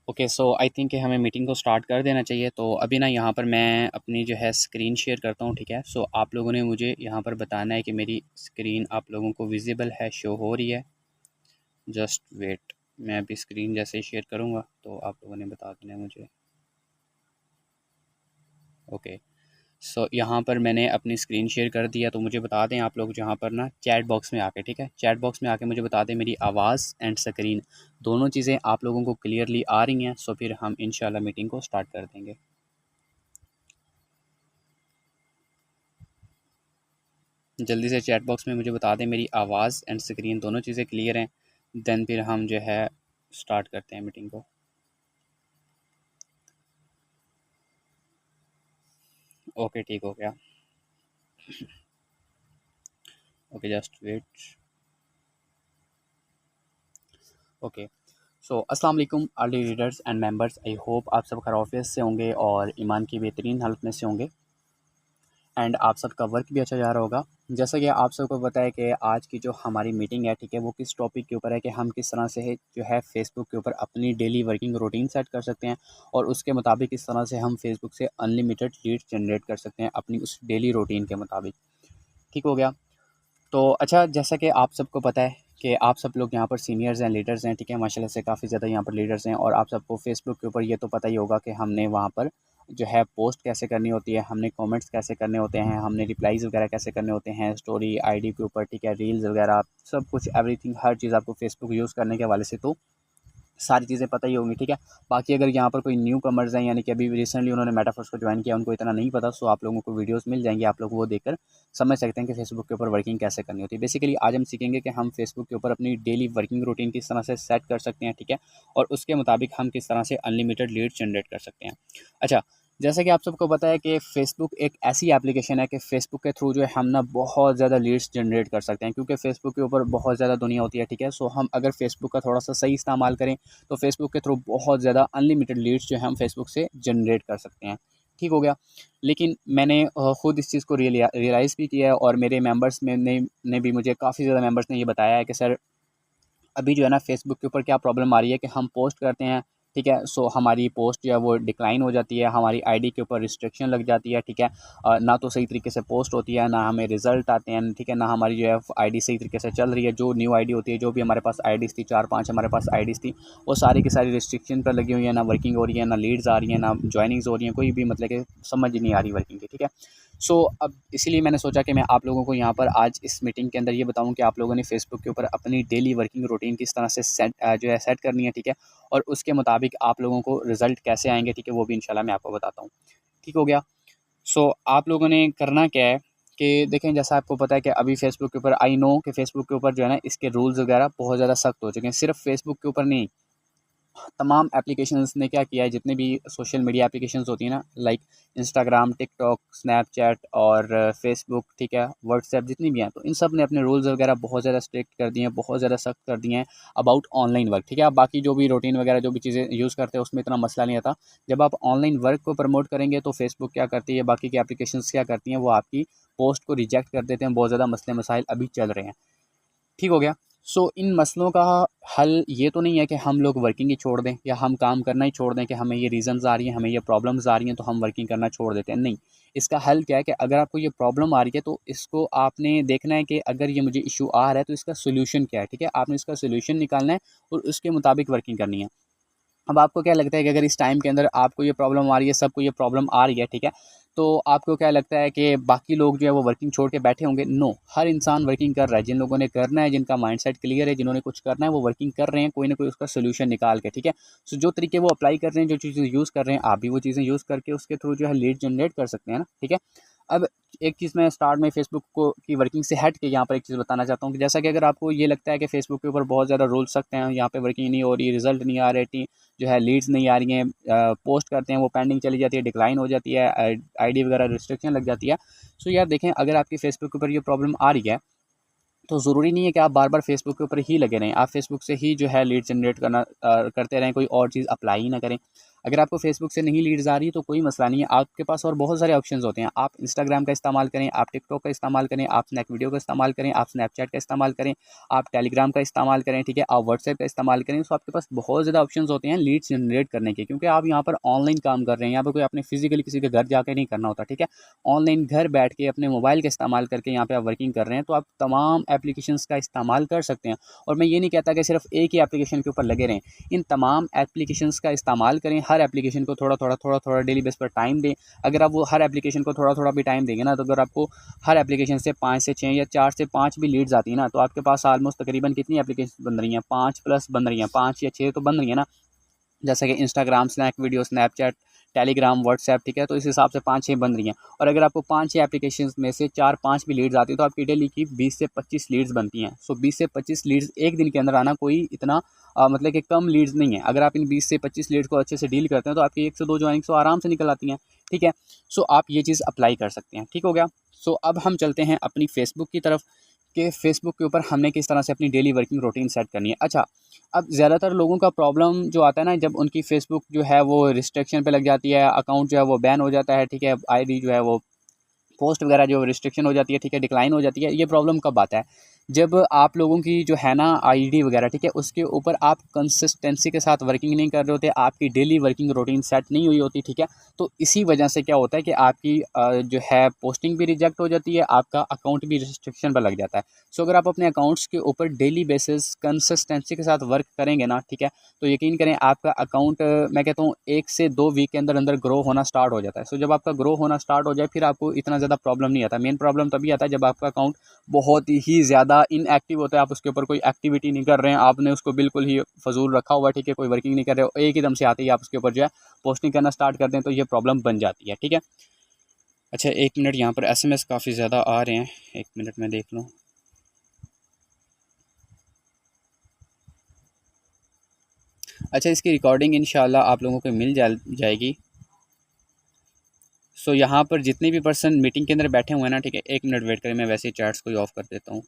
Okay, so I think कि हमें meeting को स्टार्ट कर देना चाहिए। तो अभी ना यहाँ पर मैं अपनी जो है स्क्रीन शेयर करता हूँ, ठीक है। सो आप लोगों ने मुझे यहाँ पर बताना है कि मेरी स्क्रीन आप लोगों को विजिबल है, शो हो रही है। जस्ट वेट, मैं अभी स्क्रीन जैसे ही शेयर करूँगा तो आप लोगों ने बता देना है मुझे। ओके, सो यहाँ पर मैंने अपनी स्क्रीन शेयर कर दिया। तो मुझे बता दें आप लोग जहाँ पर ना चैट बॉक्स में आके, ठीक है, चैट बॉक्स में आके मुझे बता दें मेरी आवाज़ एंड स्क्रीन दोनों चीज़ें आप लोगों को क्लियरली आ रही हैं। सो फिर हम इंशाल्लाह मीटिंग को स्टार्ट कर देंगे। जल्दी से चैट बॉक्स में मुझे बता दें मेरी आवाज़ एंड स्क्रीन दोनों चीज़ें क्लियर हैं। देन फिर हम जो है स्टार्ट करते हैं मीटिंग को। ओके, ठीक हो गया। Okay, just wait. Okay, so अस्सलाम वालेकुम early readers and members. I hope आप सब खैरियत से होंगे और ईमान की बेहतरीन हालत में से होंगे एंड आप सबका वर्क भी अच्छा जा रहा होगा। जैसा कि आप सबको पता है कि आज की जो हमारी मीटिंग है, ठीक है, वो किस टॉपिक के ऊपर है कि हम किस तरह से है जो है फ़ेसबुक के ऊपर अपनी डेली वर्किंग रूटीन सेट कर सकते हैं और उसके मुताबिक किस तरह से हम फ़ेसबुक से अनलिमिटेड लीड्स जनरेट कर सकते हैं अपनी उस डेली रूटीन के मुताबिक। ठीक हो गया। तो अच्छा, जैसा कि आप सबको पता है कि आप सब लोग यहाँ पर सीनियर्स हैं, लीडर्स हैं, ठीक है, माशाल्लाह से काफ़ी ज़्यादा यहाँ पर लीडर्स हैं। और आप सबको फ़ेसबुक के ऊपर ये तो पता ही होगा कि हमने वहाँ पर जो है पोस्ट कैसे करनी होती है, हमने कमेंट्स कैसे करने होते हैं, हमने रिप्लाईज़ वगैरह कैसे करने होते हैं, स्टोरी आईडी के ऊपर, ठीक है, रील्स वगैरह सब कुछ एवरीथिंग हर चीज़ आपको फ़ेसबुक यूज़ करने के हवाले से तो सारी चीज़ें पता ही होंगी, ठीक है। बाकी अगर यहाँ पर कोई न्यू कमर्स हैं, यानी कि अभी रिसेंटली उन्होंने मेटाफर्स को ज्वाइन किया, उनको इतना नहीं पता, सो आप लोगों को वीडियोस मिल जाएंगी, आप लोग वो देखकर समझ सकते हैं कि फेसबुक के ऊपर वर्किंग कैसे करनी होती है। बेसिकली आज हम सीखेंगे कि हम फेसबुक के ऊपर अपनी डेली वर्किंग रूटीन किस तरह से सेट कर सकते हैं, ठीक है, और उसके मुताबिक हम किस तरह से अनलिमिटेड लीड जनरेट कर सकते हैं। अच्छा, जैसा कि आप सबको पता है कि फ़ेसबुक एक ऐसी एप्लीकेशन है कि फ़ेसबुक के थ्रू जो है हम ना बहुत ज़्यादा लीड्स जनरेट कर सकते हैं, क्योंकि फ़ेसबुक के ऊपर बहुत ज़्यादा दुनिया होती है, ठीक है। सो हम अगर फ़ेसबुक का थोड़ा सा सही इस्तेमाल करें तो फेसबुक के थ्रू बहुत ज़्यादा अनलिमिटेड लीड्स जो है हम फेसबुक से जनरेट कर सकते हैं। ठीक हो गया। लेकिन मैंने ख़ुद इस चीज़ को रियलाइज़ भी किया है और मेरे मेंबर्स में ने भी मुझे काफ़ी ज़्यादा मेंबर्स ने ये बताया है कि सर अभी जो है ना फेसबुक के ऊपर क्या प्रॉब्लम आ रही है कि हम पोस्ट करते हैं, ठीक है, सो हमारी पोस्ट जो है वो डिक्लाइन हो जाती है, हमारी आईडी के ऊपर रिस्ट्रिक्शन लग जाती है, ठीक है, ना तो सही तरीके से पोस्ट होती है, ना हमें रिजल्ट आते हैं, ठीक है, ना हमारी जो है आईडी सही तरीके से चल रही है। जो न्यू आईडी होती है, जो भी हमारे पास आईडीज़ थी 4-5 हमारे पास आईडीज़ थी, वो सारी की सारी रिस्ट्रिक्शन पर लगी हुई है, ना वर्किंग हो रही है, ना लीड्स आ रही हैं, ना ज्वाइनिंग्स हो रही हैं, कोई भी मतलब कि समझ ही नहीं आ रही वर्किंग की, ठीक है। सो अब इसीलिए मैंने सोचा कि मैं आप लोगों को यहाँ पर आज इस मीटिंग के अंदर ये बताऊँ कि आप लोगों ने फेसबुक के ऊपर अपनी डेली वर्किंग रूटीन किस तरह से जो है सेट करनी है, ठीक है, और उसके मुताबिक आप लोगों को रिज़ल्ट कैसे आएँगे, ठीक है, वो भी इंशाल्लाह मैं आपको बताता हूँ। ठीक हो गया। सो आप लोगों ने करना क्या है कि देखें, जैसा आपको पता है कि अभी फेसबुक के ऊपर आई नो कि फेसबुक के ऊपर जो है ना इसके रूल्स वगैरह बहुत ज़्यादा सख्त हो चुके हैं। सिर्फ फेसबुक के ऊपर नहीं, तमाम एप्लीकेशंस ने क्या किया है, जितने भी सोशल मीडिया एप्लीकेशंस होती हैं ना, लाइक इंस्टाग्राम, टिकटॉक, स्नैपचैट और फेसबुक, ठीक है, व्हाट्सएप, जितनी भी हैं, तो इन सब ने अपने रूल्स वगैरह बहुत ज़्यादा स्ट्रिक्ट कर दिए हैं, बहुत ज़्यादा सख्त कर दिए हैं अबाउट ऑनलाइन वर्क, ठीक है। आप बाकी जो भी रूटीन वगैरह जो भी चीज़ें यूज़ करते हैं उसमें इतना मसला नहीं आता। जब आप ऑनलाइन वर्क को प्रमोट करेंगे तो फेसबुक क्या करती है, बाकी की एप्लीकेशंस क्या करती हैं, वो आपकी पोस्ट को रिजेक्ट कर देते हैं। बहुत ज़्यादा मसले मसाइल अभी चल रहे हैं। ठीक हो गया। सो इन मसलों का हल ये तो नहीं है कि हम लोग वर्किंग ही छोड़ दें या हम काम करना ही छोड़ दें कि हमें ये रीज़न्स आ रही हैं, हमें ये प्रॉब्लम्स आ रही हैं तो हम वर्किंग करना छोड़ देते हैं। नहीं, इसका हल क्या है कि अगर आपको ये प्रॉब्लम आ रही है तो इसको आपने देखना है कि अगर ये मुझे इशू आ रहा है तो इसका सॉल्यूशन क्या है, ठीक है। आपने इसका सॉल्यूशन निकालना है और उसके मुताबिक वर्किंग करनी है। अब आपको क्या लगता है कि अगर इस टाइम के अंदर आपको ये प्रॉब्लम आ रही है, सबको ये प्रॉब्लम आ रही है, ठीक है, तो आपको क्या लगता है कि बाकी लोग जो है वो वर्किंग छोड़ के बैठे होंगे? नो, हर इंसान वर्किंग कर रहा है। जिन लोगों ने करना है, जिनका माइंडसेट क्लियर है, जिन्होंने कुछ करना है, वो वर्किंग कर रहे हैं, कोई ना कोई उसका सोल्यूशन निकाल के, ठीक है। सो जो तरीके वो अप्लाई कर रहे हैं, जो चीज़ें यूज़ कर रहे हैं, आप भी वो चीज़ें यूज़ करके उसके थ्रू जो है लीड जनरेट कर सकते हैं ना, ठीक है। अब एक चीज़ मैं स्टार्ट में फेसबुक को की वर्किंग से हट के यहाँ पर एक चीज़ बताना चाहता हूँ कि जैसा कि अगर आपको ये लगता है कि फेसबुक के ऊपर बहुत ज़्यादा रूल्स सख्त हैं, यहाँ पे वर्किंग नहीं हो रही, रिजल्ट नहीं आ रहे, जो है लीड्स नहीं आ रही हैं, पोस्ट करते हैं वो पेंडिंग चली जाती है, डिक्लाइन हो जाती है, आईडी वगैरह रिस्ट्रिक्शन लग जाती है। सो यार देखें, अगर आपकी फेसबुक के ऊपर ये प्रॉब्लम आ रही है तो ज़रूरी नहीं है कि आप बार बार फेसबुक के ऊपर ही लगे रहें। आप फेसबुक से ही जो है लीड जनरेट करते रहें, कोई और चीज़ अप्लाई ही ना करें। अगर आपको फेसबुक से नहीं लीड्स आ रही तो कोई मसला नहीं है, आपके पास और बहुत सारे ऑप्शंस होते हैं। आप इंस्टाग्राम का इस्तेमाल करें, आप टिकटॉक का इस्तेमाल करें, आप स्नैप वीडियो का इस्तेमाल करें, आप स्नैपचैट का इस्तेमाल करें, आप टेलीग्राम का इस्तेमाल करें, ठीक है, आप व्हाट्सएप का इस्तेमाल करें। तो आपके पास बहुत ज़्यादा ऑप्शंस होते हैं लीड्स जनरेट करने के, क्योंकि आप यहाँ पर ऑनलाइन काम कर रहे हैं, यहाँ पर कोई आपने फिजिकली किसी के घर जाकर नहीं करना होता, ठीक है। ऑनलाइन घर बैठ के अपने मोबाइल का इस्तेमाल करके यहाँ पे आप वर्किंग कर रहे हैं, तो आप तमाम एप्लीकेशंस का इस्तेमाल कर सकते हैं। और मैं ये नहीं कहता कि सिर्फ एक ही एप्लीकेशन के ऊपर लगे रहें, इन तमाम एप्लीकेशंस का इस्तेमाल करें। हर एप्लीकेशन को थोड़ा थोड़ा डेली बेस पर टाइम दें। अगर आप वो हर एप्लीकेशन को थोड़ा थोड़ा भी टाइम देंगे ना, तो अगर आपको हर एप्लीकेशन से 5 से 6 या 4 से 5 भी लीड्स आती है ना, तो आपके पास ऑलमोस्ट तकरीबन कितनी एप्लीकेशन बन रही हैं, 5 प्लस बन रही हैं, 5 या 6 तो बन रही है ना। जैसे कि Instagram, snap video, Snapchat, Telegram, WhatsApp, ठीक है। तो इस हिसाब से 5-6 बन रही हैं। और अगर आपको 5-6 एप्लीकेशंस में से 4-5 भी लीड्स आती हैं, तो आपकी डेली की 20 से 25 लीड्स बनती हैं। सो 20 से 25 लीड्स एक दिन के अंदर आना कोई इतना मतलब कि कम लीड्स नहीं है। अगर आप इन 20 से 25 लीड्स को अच्छे से डील करते हैं, तो आपकी 1 से 2 ज्वाइनिंग्स तो आराम से निकल आती हैं, ठीक है। सो आप ये चीज़ अप्लाई कर सकते हैं, ठीक हो गया। सो अब हम चलते हैं अपनी फेसबुक की तरफ, कि फेसबुक के ऊपर हमने किस तरह से अपनी डेली वर्किंग रूटीन सेट करनी है। अच्छा, अब ज़्यादातर लोगों का प्रॉब्लम जो आता है ना, जब उनकी फेसबुक जो है वो रिस्ट्रिक्शन पे लग जाती है, अकाउंट जो है वो बैन हो जाता है, ठीक है, आईडी जो है वो पोस्ट वगैरह जो रिस्ट्रिक्शन हो जाती है, ठीक है, डिक्लाइन हो जाती है। ये प्रॉब्लम कब आता है? जब आप लोगों की जो है ना आईडी वगैरह, ठीक है, उसके ऊपर आप कंसिस्टेंसी के साथ वर्किंग नहीं कर रहे होते, आपकी डेली वर्किंग रूटीन सेट नहीं हुई होती, ठीक है। तो इसी वजह से क्या होता है कि आपकी जो है पोस्टिंग भी रिजेक्ट हो जाती है, आपका अकाउंट भी रिस्ट्रिक्शन पर लग जाता है। सो अगर आप अपने अकाउंट्स के ऊपर डेली बेसिस कंसिस्टेंसी के साथ वर्क करेंगे ना, ठीक है, तो यकीन करें आपका अकाउंट मैं कहता हूँ 1 से 2 वीक के अंदर अंदर ग्रो होना स्टार्ट हो जाता है। सो जब आपका ग्रो होना स्टार्ट हो जाए, फिर आपको इतना ज़्यादा प्रॉब्लम नहीं आता। मेन प्रॉब्लम तभी आता है जब आपका अकाउंट बहुत ही ज़्यादा इनएक्टिव होता है, आप उसके ऊपर कोई एक्टिविटी नहीं कर रहे हैं, आपने उसको बिल्कुल ही फजूल रखा हुआ है, ठीक है, कोई वर्किंग नहीं कर रहे हो, एक ही दम से आते ही आप उसके ऊपर जो है पोस्टिंग करना स्टार्ट कर दें, तो ये प्रॉब्लम बन जाती है, ठीक है। अच्छा, 1 मिनट, यहाँ पर एसएमएस काफ़ी ज़्यादा आ रहे हैं, 1 मिनट में देख लूँ। अच्छा, इसकी रिकॉर्डिंग इंशाल्लाह आप लोगों को मिल जाएगी। सो यहाँ पर जितने भी पर्सन मीटिंग के अंदर बैठे हुए हैं ना, ठीक है, 1 मिनट वेट करें, मैं वैसे ही चैट्स को ही ऑफ कर देता हूँ।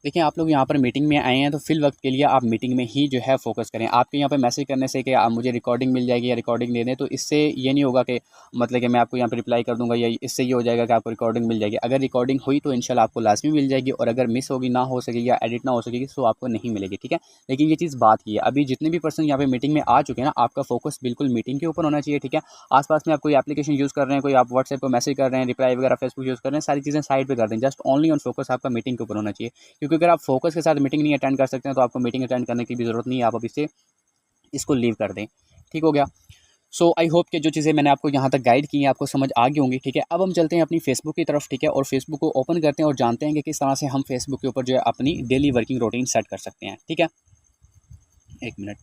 देखिए, आप लोग यहाँ पर मीटिंग में आए हैं, तो फिल वक्त के लिए आप मीटिंग में ही जो है फ़ोकस करें। आपके यहाँ पे मैसेज करने से कि आप मुझे रिकॉर्डिंग मिल जाएगी या रिकॉर्डिंग दे दें, तो इससे ये नहीं होगा कि मतलब कि मैं आपको यहाँ पे रिप्लाई कर दूँगा, या इससे ये हो जाएगा कि आपको रिकॉर्डिंग मिल जाएगी। अगर रिकॉर्डिंग हुई तो इंशाल्लाह आपको लाज़मी मिल जाएगी, और अगर मिस होगी, ना हो सकेगी या एडिट ना हो सकेगी, तो आपको नहीं मिलेगी, ठीक है। लेकिन ये चीज़ बात की है, अभी जितने भी पर्सन यहाँ पे मीटिंग में आ चुके हैं ना, आपका फ़ोकस बिल्कुल मीटिंग के ऊपर होना चाहिए, ठीक है। आस-पास में आप कोई एप्लीकेशन यूज़ कर रहे हैं, कोई आप व्हाट्सएप पे मैसेज कर रहे हैं, रिप्लाई वगैरह फेसबुक यूज़ कर रहे हैं, सारी चीज़ें साइड पे कर दें। जस्ट ओनली ऑन फोकस आपका मीटिंग के ऊपर होना चाहिए, क्योंकि अगर आप फोकस के साथ मीटिंग नहीं अटेंड कर सकते हैं, तो आपको मीटिंग अटेंड करने की भी ज़रूरत नहीं है, आप अभी से इसको लीव कर दें, ठीक हो गया। सो आई होप कि जो चीज़ें मैंने आपको यहाँ तक गाइड की हैं आपको समझ आ गई होंगी, ठीक है। अब हम चलते हैं अपनी फेसबुक की तरफ, ठीक है, और फेसबुक को ओपन करते हैं और जानते हैं कि किस तरह से हम फेसबुक के ऊपर जो है अपनी डेली वर्किंग रूटीन सेट कर सकते हैं, ठीक है। 1 मिनट,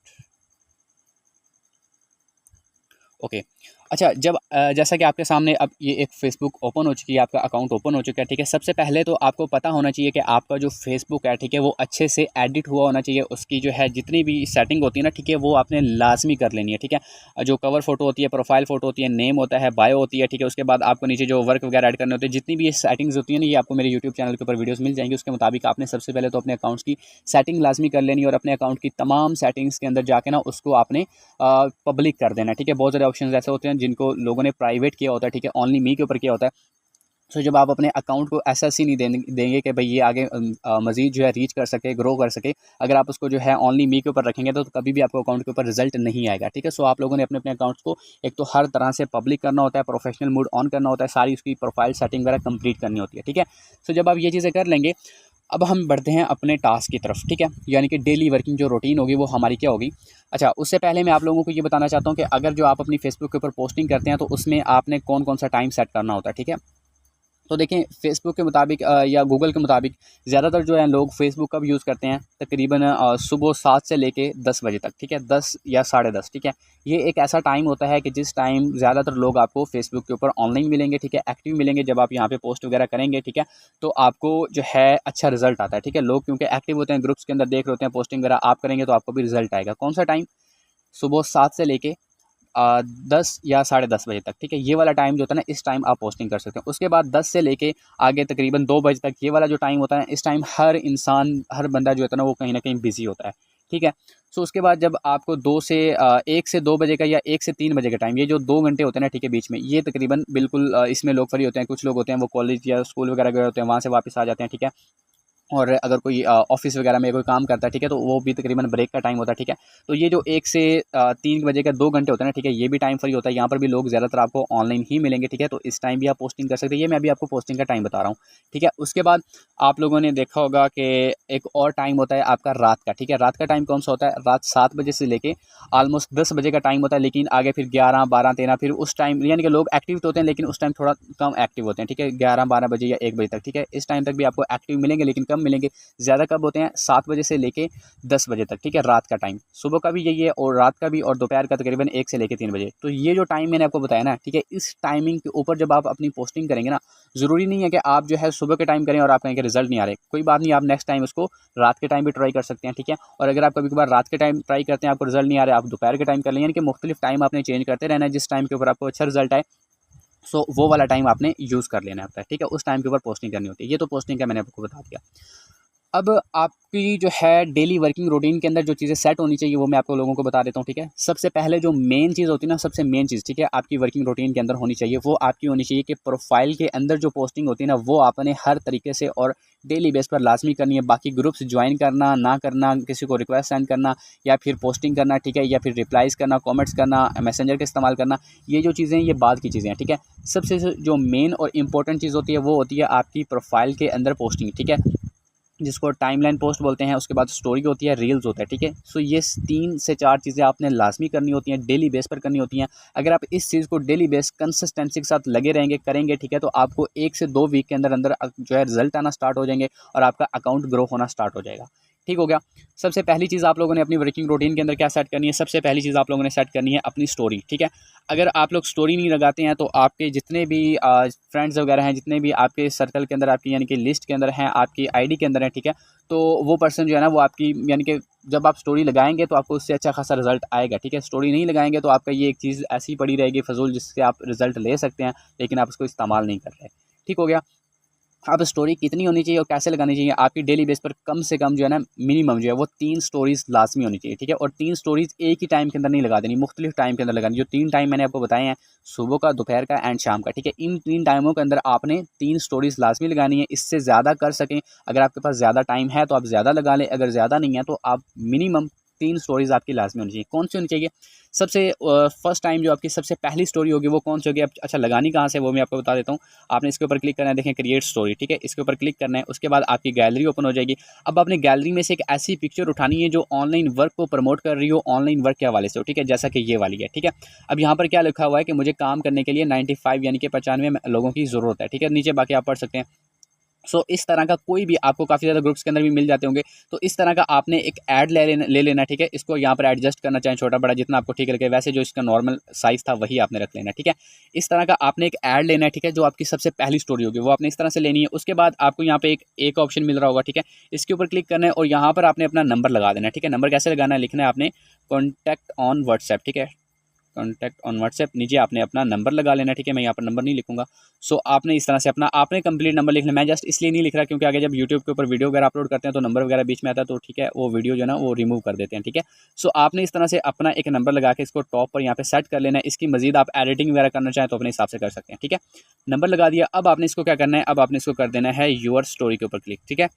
ओके। अच्छा, जब जैसा कि आपके सामने अब ये एक फ़ेसबुक ओपन हो चुकी है, आपका अकाउंट ओपन हो चुका है, ठीक है। सबसे पहले तो आपको पता होना चाहिए कि आपका जो फ़ेसबुक है, ठीक है, वो अच्छे से एडिट हुआ होना चाहिए। उसकी जो है जितनी भी सेटिंग होती है ना, ठीक है, वो आपने लाज़मी कर लेनी है, ठीक है। जो कवर फ़ोटो होती है, प्रोफ़ाइल फ़ोटो होती है, नेम होता है, बायो होती है, ठीक है। उसके बाद आपको नीचे जो वर्क वगैरह ऐड करने होते हैं, जितनी भी ये सेटिंग्स होती है ना, ये आपको मेरे यूट्यूब चैनल के ऊपर वीडियोज़ मिल जाएँगी। उसके मुताबिक आपने सबसे पहले तो अपने अकाउंट्स की सेटिंग लाज़मी कर लेनी है, और अपने अकाउंट की तमाम सेटिंग्स के अंदर जाके ना उसको आपने पब्लिक कर देना है, ठीक है। बहुत सारे ऑप्शंस ऐसे होते हैं जिनको लोगों ने प्राइवेट किया होता है, ठीक है, ओनली मी के ऊपर किया होता है। सो जब आप अपने अकाउंट को ऐसा सी नहीं देंगे कि भाई ये आगे मज़ीद जो है रीच कर सके, ग्रो कर सके, अगर आप उसको जो है ओनली मी के ऊपर रखेंगे, तो कभी भी आपको अकाउंट के ऊपर रिजल्ट नहीं आएगा, ठीक है। सो आप लोगों ने अपने अपने अकाउंट्स को एक तो हर तरह से पब्लिक करना होता है, प्रोफेशनल मोड ऑन करना होता है, सारी उसकी प्रोफाइल सेटिंग वगैरह कंप्लीट करनी होती है, ठीक है। सो जब आप ये चीज़ें कर लेंगे, अब हम बढ़ते हैं अपने टास्क की तरफ, ठीक है, यानी कि डेली वर्किंग जो रूटीन होगी वो हमारी क्या होगी। अच्छा, उससे पहले मैं आप लोगों को ये बताना चाहता हूँ कि अगर जो आप अपनी फेसबुक के ऊपर पोस्टिंग करते हैं, तो उसमें आपने कौन कौन सा टाइम सेट करना होता है, ठीक है। तो देखें, फ़ेसबुक के मुताबिक या गूगल के मुताबिक ज़्यादातर जो है लोग फ़ेसबुक कब यूज़ करते हैं, तकरीबन सुबह 7 से लेके 10 बजे तक, ठीक है, 10 या साढ़े 10, ठीक है। ये एक ऐसा टाइम होता है कि जिस टाइम ज़्यादातर लोग आपको फ़ेसबुक के ऊपर ऑनलाइन मिलेंगे, ठीक है, एक्टिव मिलेंगे। जब आप यहाँ पे पोस्ट वगैरह करेंगे, ठीक है, तो आपको जो है अच्छा रिज़ल्ट आता है, ठीक है। लोग क्योंकि एक्टिव होते हैं, ग्रुप्स के अंदर देख रहे होते हैं, पोस्टिंग वगैरह आप करेंगे तो आपको भी रिज़ल्ट आएगा। कौन सा टाइम? सुबह 7 से लेके 10 या साढ़े 10 बजे तक, ठीक है, ये वाला टाइम जो होता है ना, इस टाइम आप पोस्टिंग कर सकते हैं। उसके बाद 10 से लेके आगे तकरीबन 2 बजे तक, ये वाला जो टाइम होता है, इस टाइम हर इंसान, हर बंदा जो होता है ना, वो कहीं ना कहीं बिजी होता है, ठीक है। सो उसके बाद जब आपको 1 से 2 बजे का या 1 से 3 बजे का टाइम, ये जो 2 घंटे होते हैं ना, ठीक है, बीच में, ये तकरीबन बिल्कुल इसमें लोग फ्री होते हैं। कुछ लोग होते हैं वो कॉलेज या स्कूल वगैरह गए होते हैं, वहाँ से वापस आ जाते हैं, ठीक है। और अगर कोई ऑफ़िस वगैरह में कोई काम करता है, ठीक है, तो वो भी तकरीबन ब्रेक का टाइम होता है, ठीक है। तो ये जो 1 से 3 बजे का 2 घंटे होते हैं ना, ठीक है, ये भी टाइम फ्री होता है। यहाँ पर भी लोग ज़्यादातर आपको ऑनलाइन ही मिलेंगे, ठीक है। तो इस टाइम भी आप पोस्टिंग कर सकते हैं। ये मैं अभी आपको पोस्टिंग का टाइम बता रहा हूँ, ठीक है। उसके बाद आप लोगों ने देखा होगा कि एक और टाइम होता है आपका रात का, ठीक है। रात का टाइम कौन-सा होता है? रात 7 बजे से लेके ऑलमोस्ट 10 बजे का टाइम होता है, लेकिन आगे फिर 11, 12, 13 फिर उस टाइम यानी कि लोग एक्टिव तो होते हैं, लेकिन उस टाइम थोड़ा कम एक्टिव होते हैं, ठीक है। 11, 12 बजे या 1 बजे तक, ठीक है। इस टाइम तक भी आपको एक्टिव मिलेंगे, लेकिन कम मिलेंगे। ज़्यादा कब होते हैं? 7 बजे से लेके 10 बजे तक, ठीक है, रात का टाइम। सुबह का भी यही है और रात का भी, और दोपहर का तकरीबन 1 से लेके 3 बजे। तो ये जो टाइम मैंने आपको बताया ना, ठीक है, इस टाइमिंग के ऊपर जब आप अपनी पोस्टिंग करेंगे ना, ज़रूरी नहीं है कि आप जो है सुबह के टाइम करें और आप कहें कि रिज़ल्ट नहीं आ रहे। कोई बात नहीं, आप नेक्स्ट टाइम उसको रात के टाइम भी ट्राई कर सकते हैं, ठीक है। और अगर आप कभी-कभार रात के टाइम ट्राई करते हैं, आपको रिज़ल्ट नहीं आ रहा है, आप दोपहर के टाइम कर लें, यानी कि मुख्तलिफ टाइम आपने चेंज करते रहना है। जिस टाइम के ऊपर आपको अच्छा रिज़ल्ट आए, सो वो वाला टाइम आपने यूज़ कर लेना होता है, ठीक है। उस टाइम के ऊपर पोस्टिंग करनी होती है। ये तो पोस्टिंग का मैंने आपको बता दिया। अब आपकी जो है डेली वर्किंग रूटीन के अंदर जो चीज़ें सेट होनी चाहिए, वो मैं आपको लोगों को बता देता हूँ, ठीक है। सबसे पहले जो मेन चीज़ होती है ना, सबसे मेन चीज़, ठीक है, आपकी वर्किंग रूटीन के अंदर होनी चाहिए, वो आपकी होनी चाहिए कि प्रोफाइल के अंदर जो पोस्टिंग होती है ना, वो आपने हर तरीके से और डेली बेस पर लाजमी करनी है। बाकी ग्रुप्स ज्वाइन करना ना करना, किसी को रिक्वेस्ट सेंड करना या फिर पोस्टिंग करना, ठीक है, या फिर रिप्लाइज करना, कॉमेंट्स करना, मैसेंजर का इस्तेमाल करना, ये जो चीज़ें हैं ये बाद की चीज़ें हैं, ठीक है। सबसे जो मेन और इंपॉर्टेंट चीज़ होती है वो होती है आपकी प्रोफाइल के अंदर पोस्टिंग, ठीक है, जिसको टाइमलाइन पोस्ट बोलते हैं। उसके बाद स्टोरी होती है, रील्स होता है, ठीक है। सो ये 3 से 4 चीज़ें आपने लाज़मी करनी होती हैं, डेली बेस पर करनी होती हैं। अगर आप इस चीज़ को डेली बेस कंसिस्टेंसी के साथ लगे रहेंगे, करेंगे, ठीक है, तो आपको 1 से 2 वीक के अंदर जो है रिजल्ट आना स्टार्ट हो जाएंगे और आपका अकाउंट ग्रो होना स्टार्ट हो जाएगा। ठीक हो गया। सबसे पहली चीज़ आप लोगों ने अपनी वर्किंग रूटीन के अंदर क्या सेट करनी है? सबसे पहली चीज़ आप लोगों ने सेट करनी है अपनी स्टोरी, ठीक है। अगर आप लोग स्टोरी नहीं लगाते हैं, तो आपके जितने भी फ्रेंड्स वगैरह हैं, जितने भी आपके सर्कल के अंदर, आपकी यानी कि लिस्ट के अंदर हैं, आपकी आईडी के अंदर है, ठीक है, तो वो पर्सन जो है ना, वो आपकी यानी कि जब आप स्टोरी लगाएंगे तो आपको उससे अच्छा खासा रिजल्ट आएगा, ठीक है। स्टोरी नहीं लगाएंगे तो आपका ये एक चीज़ ऐसी पड़ी रहेगी फजूल, जिससे आप रिजल्ट ले सकते हैं, लेकिन आप उसको इस्तेमाल नहीं कर रहे। ठीक हो गया। अब स्टोरी कितनी होनी चाहिए और कैसे लगानी चाहिए? आपकी डेली बेस पर कम से कम जो है ना, मिनिमम जो है वो 3 स्टोरीज़ लाज़मी होनी चाहिए, ठीक है। और 3 स्टोरीज़ एक ही टाइम के अंदर नहीं लगा देनी, मुख्तलिफ टाइम के अंदर लगानी। जो 3 टाइम मैंने आपको बताए हैं, सुबह का, दोपहर का एंड शाम का, ठीक है। इन 3 टाइमों के अंदर आपने 3 स्टोरीज़ लाज़मी लगानी है। इससे ज़्यादा कर सकें, अगर आपके पास ज़्यादा टाइम है तो आप ज़्यादा लगा लें, अगर ज़्यादा नहीं है तो आप मिनिमम 3 स्टोरीज़ आपकी लाज़मी होनी चाहिए। कौन-सी होनी चाहिए? सबसे फर्स्ट टाइम जो आपकी सबसे पहली स्टोरी होगी वो कौन-सी होगी? अब अच्छा, लगानी कहाँ से है वो मैं आपको बता देता हूँ। आपने इसके ऊपर क्लिक करना है, देखें क्रिएट स्टोरी, ठीक है, इसके ऊपर क्लिक करना है। उसके बाद आपकी गैलरी ओपन हो जाएगी। अब आपने गैलरी में से एक ऐसी पिक्चर उठानी है जो ऑनलाइन वर्क को प्रमोट कर रही हो, ऑनलाइन वर्क के हवाले से हो, ठीक है, जैसा कि ये वाली है, ठीक है। अब यहाँ पर क्या लिखा हुआ है कि मुझे काम करने के लिए 95 यानी कि 95 लोगों की ज़रूरत है, ठीक है। नीचे बाकी आप पढ़ सकते हैं। सो इस तरह का कोई भी आपको काफ़ी ज़्यादा ग्रुप्स के अंदर भी मिल जाते होंगे, तो इस तरह का आपने एक ऐड ले लेना, ठीक है। इसको यहाँ पर एडजस्ट करना, चाहे छोटा बड़ा जितना आपको ठीक लगे, वैसे जो इसका नॉर्मल साइज़ था वही आपने रख लेना, ठीक है। इस तरह का आपने एक ऐड लेना है, ठीक है, जो आपकी सबसे पहली स्टोरी होगी वो आपने इस तरह से लेनी है। उसके बाद आपको यहाँ पे एक ऑप्शन मिल रहा होगा, ठीक है, इसके ऊपर क्लिक करना है और यहाँ पर आपने अपना नंबर लगा देना है, ठीक है। नंबर कैसे लगाना है? लिखना है आपने कॉन्टैक्ट ऑन व्हाट्सएप, ठीक है, कॉन्टैक्ट ऑन व्हाट्सएप। नीचे आपने अपना नंबर लगा लेना, ठीक है। मैं यहाँ पर नंबर नहीं लिखूंगा। सो आपने इस तरह से अपना आपने कंप्लीट नंबर लिखना। मैं जस्ट इसलिए नहीं लिख रहा क्योंकि आगे जब यूट्यूब के ऊपर वीडियो वगैरह अपलोड करते हैं तो नंबर वगैरह बीच में आता है, तो ठीक है, वो वीडियो जो है ना वो रिमूव कर देते हैं, ठीक है। सो आपने इस तरह से अपना एक नंबर लगा के इसको टॉप पर यहाँ पे सेट कर लेना है। इसकी मजीद आप एडिटिंग वगैरह करना चाहें तो अपने हिसाब से कर सकते हैं, ठीक है। नंबर लगा दिया। अब आपने इसको क्या करना है? अब आपने इसको कर देना है यूर स्टोरी के ऊपर क्लिक, ठीक है।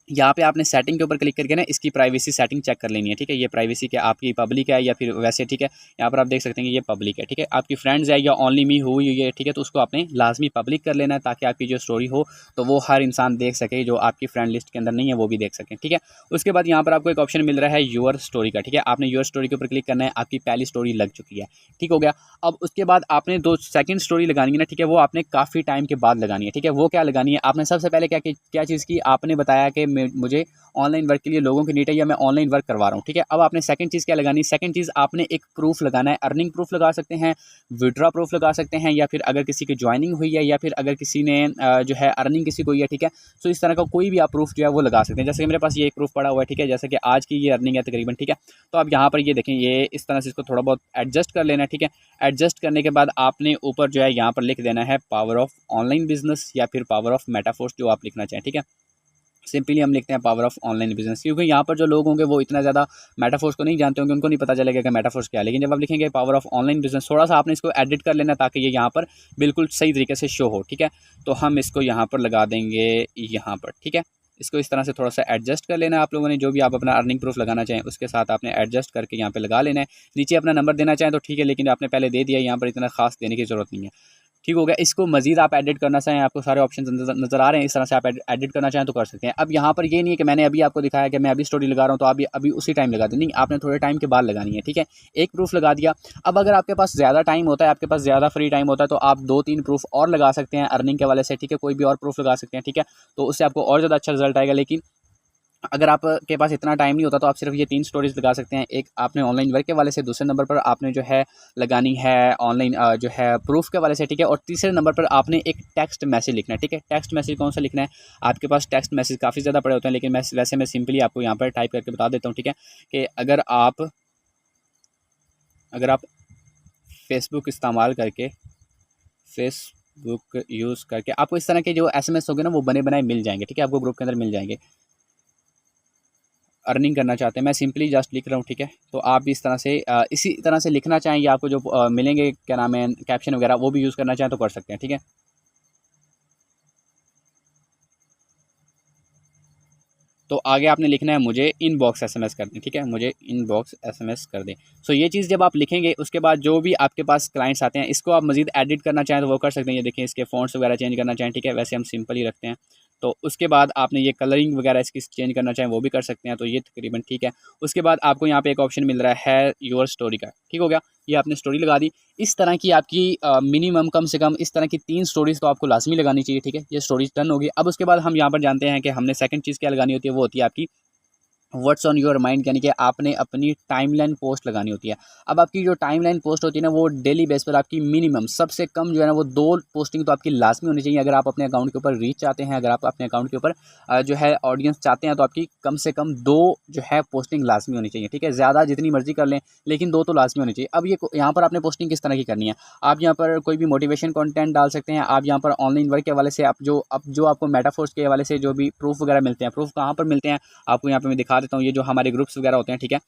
यहाँ पे आपने सेटिंग के ऊपर क्लिक करके ना इसकी प्राइवेसी सेटिंग चेक कर लेनी है, ठीक है। ये प्राइवेसी क्या आपकी पब्लिक है या फिर वैसे, ठीक है। यहाँ पर आप देख सकते हैं कि ये पब्लिक है, ठीक है। आपकी फ्रेंड्स है या ओनली मी हुई है, ठीक है, तो उसको आपने लाजमी पब्लिक कर लेना है ताकि आपकी जो स्टोरी हो तो वो हर इंसान देख सके, जो आपकी फ्रेंड लिस्ट के अंदर नहीं है वो भी देख सकें, ठीक है। उसके बाद यहाँ पर आपको एक ऑप्शन मिल रहा है यूर स्टोरी का, ठीक है। आपने यूर स्टोरी के ऊपर क्लिक करना है। आपकी पहली स्टोरी लग चुकी है, ठीक हो गया। अब उसके बाद आपने दो सेकंड स्टोरी लगानी है ना, ठीक है, वो आपने काफ़ी टाइम के बाद लगानी है, ठीक है। वो क्या लगानी है? आपने सबसे पहले क्या चीज़ की? आपने बताया कि मुझे ऑनलाइन वर्क के लिए लोगों की नीड है या मैं ऑनलाइन वर्क करवा रहा हूँ, ठीक है। अब आपने सेकंड चीज़ क्या लगानी है? सेकंड चीज़ आपने एक प्रूफ लगाना है। अर्निंग प्रूफ लगा सकते हैं, विड्रॉ प्रूफ लगा सकते हैं, या फिर अगर किसी की ज्वाइनिंग हुई है या फिर अगर किसी ने जो है अर्निंग किसी को हुई है, ठीक है। सो इस तरह का कोई भी आप प्रूफ जो है वो लगा सकते हैं। जैसे कि मेरे पास ये एक प्रूफ पड़ा हुआ है, ठीक है, जैसे कि आज की ये अर्निंग है तकरीबन, ठीक है। तो आप यहाँ पर ये देखें, ये इस तरह से इसको थोड़ा बहुत एडजस्ट कर लेना है, ठीक है। एडजस्ट करने के बाद आपने ऊपर जो है यहाँ पर लिख देना है पावर ऑफ ऑनलाइन बिजनेस या फिर पावर ऑफ मेटाफोर्स, जो आप लिखना चाहें, ठीक है। सिंपली हम लिखते हैं पावर ऑफ ऑनलाइन बिजनेस, क्योंकि यहाँ पर जो लोग होंगे वो इतना ज़्यादा मेटाफोर्स को नहीं जानते होंगे, उनको नहीं पता चलेगा कि मेटाफोर्स क्या है। लेकिन जब आप लिखेंगे पावर ऑफ ऑनलाइन बिजनेस, थोड़ा सा आपने इसको एडिट कर लेना ताकि ये यहाँ पर बिल्कुल सही तरीके से शो हो, ठीक है। तो हम इसको यहाँ पर लगा देंगे यहाँ पर, ठीक है। इसको इस तरह से थोड़ा सा एडजस्ट कर लेना है आप लोगों ने, जो भी आप अपना अर्निंग प्रूफ लगाना चाहें उसके साथ आपने एडजस्ट करके यहाँ पे लगा लेना है। नीचे अपना नंबर देना चाहें तो ठीक है, लेकिन आपने पहले दे दिया, यहाँ पर इतना खास देने की ज़रूरत नहीं है। ठीक हो गया। इसको मज़ीद आप एडिट करना चाहें, आपको सारे ऑप्शन नज़र आ रहे हैं, इस तरह से आप एडिट करना चाहें तो कर सकते हैं। अब यहाँ पर ये नहीं है कि मैंने अभी आपको दिखाया कि मैं अभी स्टोरी लगा रहा हूँ तो आप अभी उसी टाइम लगा दें, नहीं, आपने थोड़े टाइम के बाद लगानी है, ठीक है। एक प्रूफ लगा दिया। अब अगर आपके पास ज़्यादा टाइम होता है, आपके पास ज़्यादा फ्री टाइम होता है, तो आप 2-3 प्रूफ और लगा सकते हैं अर्निंग के वाले से, ठीक है। कोई भी और प्रूफ लगा सकते हैं, ठीक है। तो उससे आपको और ज़्यादा अच्छा रिजल्ट आएगा। लेकिन अगर आपके पास इतना टाइम नहीं होता तो आप सिर्फ ये 3 स्टोरीज लगा सकते हैं। एक आपने ऑनलाइन वर्क के वाले से, दूसरे नंबर पर आपने जो है लगानी है ऑनलाइन जो है प्रूफ के वाले से, ठीक है। और तीसरे नंबर पर आपने एक टेक्स्ट मैसेज लिखना है, ठीक है। टेक्स्ट मैसेज कौन सा लिखना है? आपके पास टेक्स्ट मैसेज काफ़ी ज़्यादा पड़े होते हैं, लेकिन मैं सिंपली आपको यहाँ पर टाइप करके बता देता हूँ, ठीक है। कि अगर आप फेसबुक इस्तेमाल करके, फेसबुक यूज़ करके आपको इस तरह के जो SMS होंगे ना वो बने बनाए मिल जाएंगे, ठीक है। आपको ग्रुप के अंदर मिल जाएंगे। अर्निंग करना चाहते हैं, मैं सिंपली जस्ट लिख रहा हूँ, ठीक है। तो आप भी इस तरह से इसी तरह से लिखना चाहें, या आपको जो मिलेंगे क्या नाम है कैप्शन वगैरह वो भी यूज़ करना चाहें तो कर सकते हैं, ठीक है। तो आगे आपने लिखना है मुझे इनबॉक्स SMS कर दें, ठीक है। मुझे इनबॉक्स SMS कर दें। सो ये चीज़ जब आप लिखेंगे उसके बाद जो भी आपके पास क्लाइंट्स आते हैं, इसको आप मज़ीद एडिट करना चाहें तो वो कर सकते हैं। ये देखें, इसके फ़ॉन्ट्स वगैरह चेंज करना चाहें, ठीक है, वैसे हम सिंपल ही रखते हैं। तो उसके बाद आपने ये कलरिंग वगैरह इसकी चेंज करना चाहें वो भी कर सकते हैं। तो ये तकरीबन ठीक है। उसके बाद आपको यहाँ पे एक ऑप्शन मिल रहा है योर स्टोरी का, ठीक हो गया। ये आपने स्टोरी लगा दी। इस तरह की आपकी मिनिमम कम से कम इस तरह की 3 स्टोरीज़ तो आपको लाज़मी लगानी चाहिए, ठीक है। ये स्टोरीज़ डन होगी। अब उसके बाद हम यहाँ पर जानते हैं कि हमने सेकंड चीज़ क्या लगानी होती है, वो होती है आपकी व्हाट्स ऑन योर माइंड, यानी कि आपने अपनी टाइमलाइन पोस्ट लगानी होती है। अब आपकी जो टाइमलाइन पोस्ट होती है ना वो डेली बेस पर आपकी मिनिमम सबसे कम जो है ना वो 2 पोस्टिंग तो आपकी लाजमी होनी चाहिए। अगर आप अपने अकाउंट के ऊपर रीच चाहते हैं, अगर आप अपने अकाउंट के ऊपर जो है ऑडियंस चाहते हैं, तो आपकी कम से कम 2 जो है पोस्टिंग लाजमी होनी चाहिए, ठीक है। ज़्यादा जितनी मर्जी कर लें, लेकिन 2 तो लाजमी होनी चाहिए। अब ये यहाँ पर आपने पोस्टिंग किस तरह की करनी है, आप यहाँ पर कोई भी मोटिवेशन कंटेंट डाल सकते हैं। आप यहाँ पर ऑनलाइन वर्क के हवाले से आप जो आपको मेटाफोर्स के हवाले से जो भी प्रूफ वगैरह मिलते हैं, प्रूफ कहाँ पर मिलते हैं आपको यहाँ पे मैं दिखा देता हूँ। ये जो हमारे ग्रुप्स वगैरह होते हैं, ठीक है।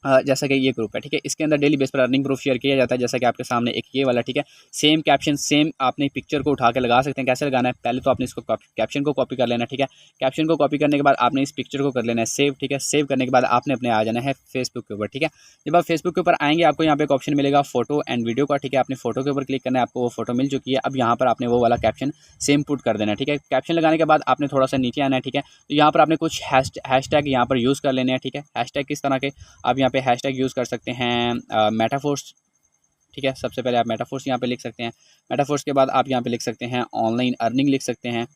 जैसा कि ये ग्रुप है, ठीक है, इसके अंदर डेली बेस पर अर्निंग प्रूफ शेयर किया जाता है, जैसा कि आपके सामने एक ये वाला, ठीक है। सेम कैप्शन, सेम आपने पिक्चर को उठा के लगा सकते हैं। कैसे लगाना है, पहले तो आपने इसको कैप्शन को कॉपी कर लेना है, ठीक है। कैप्शन को कॉपी करने के बाद आपने इस पिक्चर को कर लेना है सेव, ठीक है। सेव करने के बाद आपने अपने आ जाना है फेसबुक के ऊपर, ठीक है। जब आप फेसबुक के ऊपर आएंगे आपको यहाँ पे एक ऑप्शन मिलेगा फोटो एंड वीडियो का, ठीक है। आपने फोटो के ऊपर क्लिक करना है, आपको वो फोटो मिल चुकी है। अब यहाँ पर आपने वो वाला कैप्शन सेम पुट कर देना है, ठीक है। कैप्शन लगाने के बाद आपने थोड़ा सा नीचे आना है, ठीक है। तो यहाँ पर आपने कुछ हैशटैग यहाँ पर यूज़ कर लेने हैं, ठीक है। हैशटैग किस तरह के, आप यहाँ पे हैशटैग यूज़ कर सकते हैं मेटाफोर्स, ठीक है। सबसे पहले आप मेटाफोर्स यहाँ पे लिख सकते हैं। मेटाफोर्स के बाद आप यहाँ पे लिख सकते हैं ऑनलाइन अर्निंग, लिख सकते हैं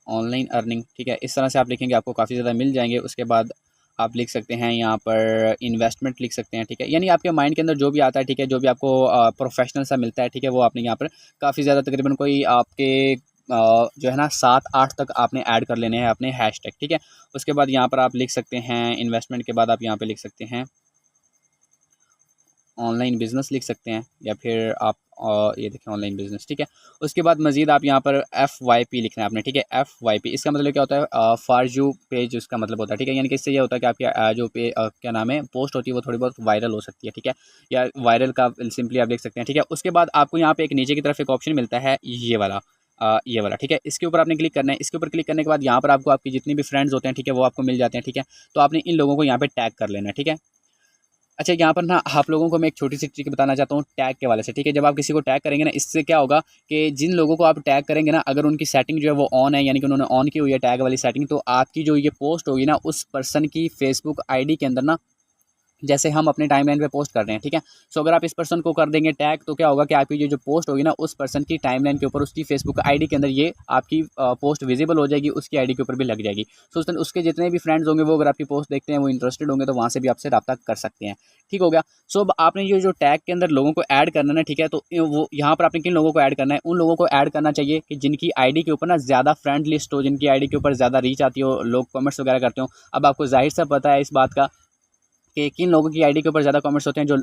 ऑनलाइन अर्निंग, ठीक है। इस तरह से आप लिखेंगे आपको काफ़ी ज़्यादा मिल जाएंगे। उसके बाद आप लिख सकते हैं यहाँ पर इन्वेस्टमेंट लिख सकते हैं, ठीक है। यानी आपके माइंड के अंदर जो भी आता है, ठीक है, जो भी आपको प्रोफेशनल सा मिलता है, ठीक है, वो आपने यहाँ पर काफ़ी ज़्यादा तकरीबन कोई आपके जो है ना 7-8 तक आपने ऐड कर लेने हैं अपने हैशटैग, ठीक है। उसके बाद यहाँ पर आप लिख सकते हैं इन्वेस्टमेंट के बाद आप यहाँ पे लिख सकते हैं ऑनलाइन बिज़नेस, लिख सकते हैं, या फिर आप ये देखें ऑनलाइन बिज़नेस, ठीक है। उसके बाद मज़ीद आप यहाँ पर FYP लिखना है आपने, ठीक है। FYP इसका मतलब क्या होता है, फॉर यू पेज उसका मतलब होता है, ठीक है। यानी कि इससे ये होता है कि आपकी जो क्या नाम है पोस्ट होती है वो थोड़ी बहुत वायरल हो सकती है, ठीक है। या वायरल का सिंपली आप लिख सकते हैं, ठीक है। उसके बाद आपको यहाँ पे एक नीचे की तरफ एक ऑप्शन मिलता है ये वाला, ठीक है। इसके ऊपर आपने क्लिक करना है। इसके ऊपर क्लिक करने के बाद यहाँ पर आपको आपके जितने भी फ्रेंड्स होते हैं, ठीक है, वो आपको मिल जाते हैं, ठीक है। तो आपने इन लोगों को यहाँ पे टैग कर लेना है, ठीक है। अच्छा, यहाँ पर ना आप लोगों को मैं एक छोटी सी ट्रिक बताना चाहता हूँ टैग के वाले से, ठीक है। जब आप किसी को टैग करेंगे ना, इससे क्या होगा कि जिन लोगों को आप टैग करेंगे ना, अगर उनकी सेटिंग जो है वो ऑन है, यानी कि उन्होंने ऑन की हुई है टैग वाली सेटिंग, तो आपकी जो ये पोस्ट होगी ना उस पर्सन की फेसबुक आईडी के अंदर ना, जैसे हम अपने टाइमलाइन पे पोस्ट कर रहे हैं, ठीक है। सो अगर आप इस पर्सन को कर देंगे टैग, तो क्या होगा कि आपकी ये जो पोस्ट होगी ना उस पर्सन की टाइमलाइन के ऊपर, उसकी फेसबुक आईडी के अंदर ये आपकी पोस्ट विजिबल हो जाएगी, उसकी आईडी के ऊपर भी लग जाएगी। सो उसके जितने भी फ्रेंड्स होंगे वो अगर आपकी पोस्ट देखते हैं, वो इंटरेस्टेड होंगे, तो वहाँ से भी आपसे रब्ता कर सकते हैं, ठीक हो गया। सो अब आपने ये जो टैग के अंदर लोगों को ऐड करना है, ठीक है, तो वो यहाँ पर आपने किन लोगों को ऐड करना है, उन लोगों को ऐड करना चाहिए कि जिनकी आईडी के ऊपर ना ज़्यादा फ्रेंड लिस्ट हो, जिनकी आईडी के ऊपर ज़्यादा रीच आती हो, लोग कमेंट्स वगैरह करते हो। अब आपको जाहिर सा पता है इस बात का कि किन लोगों की आईडी के ऊपर ज़्यादा कमेंट्स होते हैं जो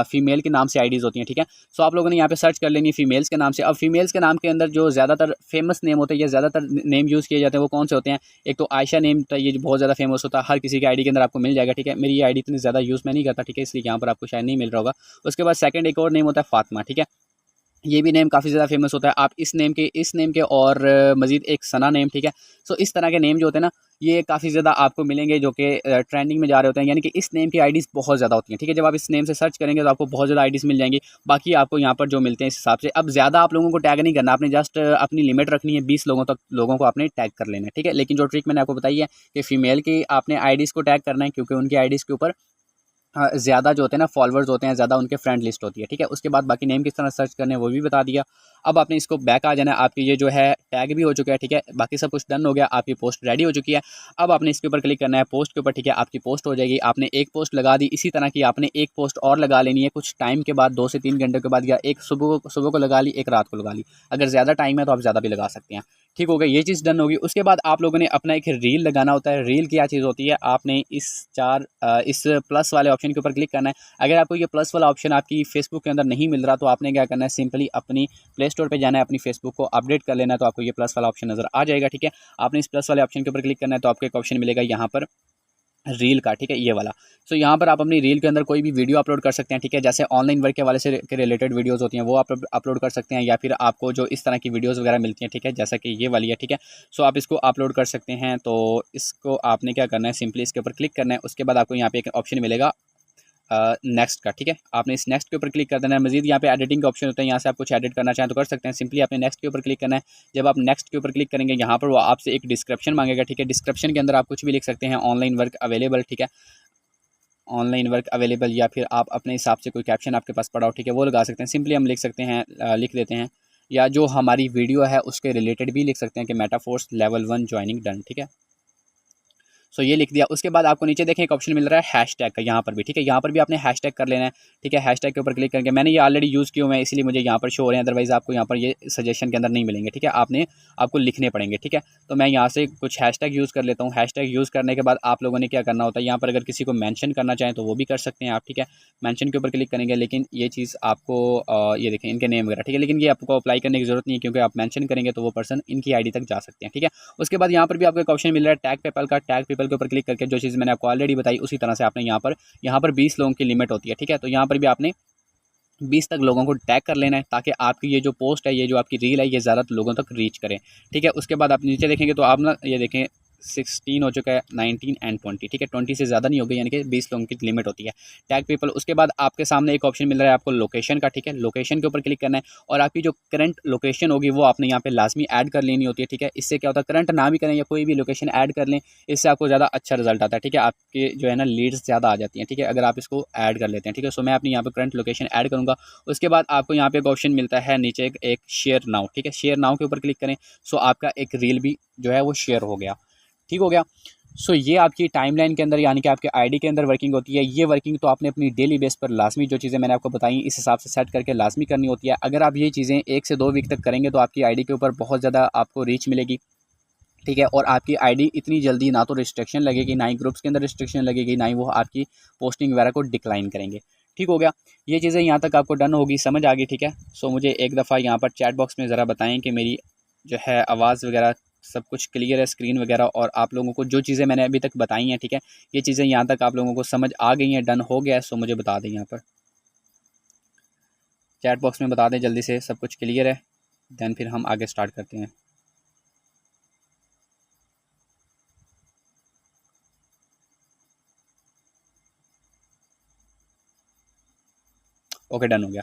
फीमेल के नाम से आईडीज़ होती हैं, ठीक है। सो आप लोगों ने यहाँ पे सर्च कर लेनी है फीमेल्स के नाम से। अब फीमेल्स के नाम के अंदर जो ज़्यादातर फेमस नेम होते हैं या ज़्यादातर नेम यूज़ किए जाते हैं वो कौन से होते हैं? एक तो आयशा नेम तो ये बहुत ज़्यादा फेमस होता है, हर किसी की आईडी के अंदर आपको मिल जाएगा, ठीक है। मेरी आईडी इतनी ज़्यादा यूज़ मैं नहीं करता, ठीक है, इसलिए यहाँ पर आपको शायद नहीं मिल रहा होगा। उसके बाद सेकंड एक और नेम होता है फातिमा, ठीक है। ये भी नेम काफ़ी ज़्यादा फेमस होता है। आप इस नेम के और मज़ीद एक सना नेम, ठीक है। सो इस तरह के नेम जो होते हैं ना, ये काफ़ी ज़्यादा आपको मिलेंगे जो कि ट्रेंडिंग में जा रहे होते हैं, यानी कि इस नेम की आईडीज़ बहुत ज़्यादा होती हैं, ठीक है। जब आप इस नेम से सर्च करेंगे तो आपको बहुत ज़्यादा आईडीज़ मिल जाएंगी। बाकी आपको यहाँ पर जो मिलते हैं इस हिसाब से, अब ज़्यादा आप लोगों को टैग नहीं करना, आपने जस्ट अपनी लिमिट रखनी है 20 लोगों तक, लोगों को आपने टैग कर लेना है, ठीक है। लेकिन जो ट्रिक मैंने आपको बताई है कि फ़ीमेल की आपने आईडीज़ को टैग करना है, क्योंकि उनकी आईडीज़ के ऊपर ज़्यादा जो होते हैं ना फॉलोअर्स होते हैं, ज़्यादा उनके फ्रेंड लिस्ट होती है, ठीक है। उसके बाद बाकी नेम किस तरह सर्च करने हैं वो भी बता दिया। अब आपने इसको बैक आ जाना है, आपकी ये जो है टैग भी हो चुका है, ठीक है। बाकी सब कुछ डन हो गया, आपकी पोस्ट रेडी हो चुकी है। अब आपने इसके ऊपर क्लिक करना है पोस्ट के ऊपर, ठीक है। आपकी पोस्ट हो जाएगी, आपने एक पोस्ट लगा दी, इसी तरह की आपने एक पोस्ट और लगा लेनी है कुछ टाइम के बाद, 2 से 3 घंटे के बाद, या एक सुबह को लगा ली, एक रात को लगा ली। अगर ज़्यादा टाइम है तो आप ज़्यादा भी लगा सकते हैं, ठीक हो गया। ये चीज़ डन होगी। उसके बाद आप लोगों ने अपना एक रील लगाना होता है। रील क्या चीज़ होती है, आपने इस प्लस वाले ऑप्शन के ऊपर क्लिक करना है। अगर आपको ये प्लस वाला ऑप्शन आपकी फेसबुक के अंदर नहीं मिल रहा तो आपने क्या करना है, सिंपली अपनी प्ले स्टोर पे जाना है, अपनी फेसबुक को अपडेट कर लेना है, तो आपको ये प्लस वाला ऑप्शन नज़र आ जाएगा, ठीक है। आपने इस प्लस वाले ऑप्शन के ऊपर क्लिक करना है तो आपको एक ऑप्शन मिलेगा यहाँ पर रील का, ठीक है, ये वाला। सो यहाँ पर आप अपनी रील के अंदर कोई भी वीडियो अपलोड कर सकते हैं, ठीक है। जैसे ऑनलाइन वर्क के वाले से के रिलेटेड वीडियोस होती हैं वो आप अपलोड कर सकते हैं, या फिर आपको जो इस तरह की वीडियोस वगैरह मिलती हैं, ठीक है, जैसा कि ये वाली है, ठीक है। सो आप इसको अपलोड कर सकते हैं। तो इसको आपने क्या करना है, सिंपली इसके ऊपर क्लिक करना है। उसके बाद आपको यहाँ पे एक ऑप्शन मिलेगा नेक्स्ट का, ठीक है। आपने इस नेक्स्ट के ऊपर क्लिक कर देना है। मजीद यहाँ पे एडिटिंग का ऑप्शन होता है, यहाँ से आप कुछ एडिट करना चाहें तो कर सकते हैं। सिंपली आपने नेक्स्ट के ऊपर क्लिक करना है। जब आप नेक्स्ट के ऊपर क्लिक करेंगे यहाँ पर वो आपसे एक डिस्क्रिप्शन मांगेगा, ठीक है। डिस्क्रिप्शन के अंदर आप कुछ भी लिख सकते हैं, ऑनलाइन वर्क अवेलेबल, ठीक है, ऑनलाइन वर्क अवेलेबल, या फिर आप अपने हिसाब से कोई कैप्शन आपके पास पड़ा हो, ठीक है, वो लगा सकते हैं। सिंपली हम लिख सकते हैं, लिख देते हैं, या जो हमारी वीडियो है उसके रिलेटेड भी लिख सकते हैं कि मेटाफोर्स लेवल 1 ज्वाइनिंग डन, ठीक है। सो ये लिख दिया। उसके बाद आपको नीचे देखें एक ऑप्शन मिल रहा है हैशटैग का, यहाँ पर भी, ठीक है। यहाँ पर भी आपने हैशटैग कर लेना है, ठीक है। हैशटैग के ऊपर क्लिक करके मैंने ये ऑलरेडी यूज़ किए हुए हैं, इसलिए मुझे यहाँ पर शो हो रहे हैं, अदरवाइज़ आपको यहाँ पर ये सजेशन के अंदर नहीं मिलेंगे, ठीक है। आपको लिखने पड़ेंगे, ठीक है। तो मैं यहाँ से कुछ हैशटैग यूज़ कर लेता हूँ। हैशटैग यूज़ करने के बाद आप लोगों ने क्या करना होता है, यहाँ पर अगर किसी को मैंशन करना चाहें तो वो भी कर सकते हैं आप, ठीक है। मैंशन के ऊपर क्लिक करेंगे, लेकिन ये चीज़ आपको ये देखें इनके नेम वगैरह, ठीक है, लेकिन ये आपको अप्लाई करने की ज़रूरत नहीं है, क्योंकि आप मैंशन करेंगे तो वो पर्सन इनकी आईडी तक जा सकते हैं, ठीक है। उसके बाद यहाँ पर भी आपको एक ऑप्शन मिल रहा है टैग पेपल का। टैग पेपल के ऊपर क्लिक करके जो चीज़ मैंने आपको ऑलरेडी बताई उसी तरह से आपने यहाँ पर 20 लोगों की लिमिट होती है, ठीक है। तो यहाँ पर भी आपने 20 तक लोगों को टैग कर लेना है, ताकि आपकी ये जो पोस्ट है, ये जो आपकी रील है, ये ज़्यादा लोगों तक रीच करें, ठीक है। उसके बाद आप नीचे देखेंगे तो आप ना ये देखें 16 हो चुका है, 19 एंड 20, ठीक है। 20 से ज़्यादा नहीं हो गई, यानी कि 20 लोगों की लिमिट होती है टैग पीपल। उसके बाद आपके सामने एक ऑप्शन मिल रहा है आपको लोकेशन का, ठीक है। लोकेशन के ऊपर क्लिक करना है, और आपकी जो करंट लोकेशन होगी वो आपने यहाँ पे लाजमी ऐड कर लेनी होती है, ठीक है। इससे क्या होता है, करंट ना भी करें या कोई भी लोकेशन ऐड कर लें, इससे आपको ज़्यादा अच्छा रिजल्ट आता है, ठीक है। आपके जो है ना लीड्स ज़्यादा आ जाती हैं, ठीक है, अगर आप इसको ऐड कर लेते हैं, ठीक है। सो मैं अपनी यहाँ पे करंट लोकेशन ऐड करूँगा। उसके बाद आपको यहाँ पे एक ऑप्शन मिलता है नीचे एक शेयर नाउ, ठीक है। शेयर नाउ के ऊपर क्लिक करें, सो आपका एक रील भी जो है वो शेयर हो गया, ठीक हो गया। सो ये आपकी टाइमलाइन के अंदर, यानी कि आपके आईडी के अंदर वर्किंग होती है। ये वर्किंग तो आपने अपनी डेली बेस पर लाजमी, जो चीज़ें मैंने आपको बताई इस हिसाब से सेट करके लाजमी करनी होती है। अगर आप ये चीज़ें 1 से 2 वीक तक करेंगे तो आपकी आईडी के ऊपर बहुत ज़्यादा आपको रीच मिलेगी, ठीक है। और आपकी आईडी इतनी जल्दी ना तो रिस्ट्रिक्शन लगेगी, ना ही ग्रुप्स के अंदर रिस्ट्रिक्शन लगेगी, ना ही वो आपकी पोस्टिंग वगैरह को डिक्लाइन करेंगे, ठीक हो गया। ये चीज़ें यहाँ तक आपको डन होगी, समझ आ गई, ठीक है। सो मुझे एक दफ़ा यहाँ पर चैट बॉक्स में ज़रा बताएं कि मेरी जो है आवाज़ वगैरह सब कुछ क्लियर है, स्क्रीन वगैरह, और आप लोगों को जो चीज़ें मैंने अभी तक बताई हैं, ठीक है, ये चीज़ें यहाँ तक आप लोगों को समझ आ गई हैं, डन हो गया है। सो मुझे बता दें, यहाँ पर चैट बॉक्स में बता दें जल्दी से सब कुछ क्लियर है, दैन फिर हम आगे स्टार्ट करते हैं। ओके, डन हो गया,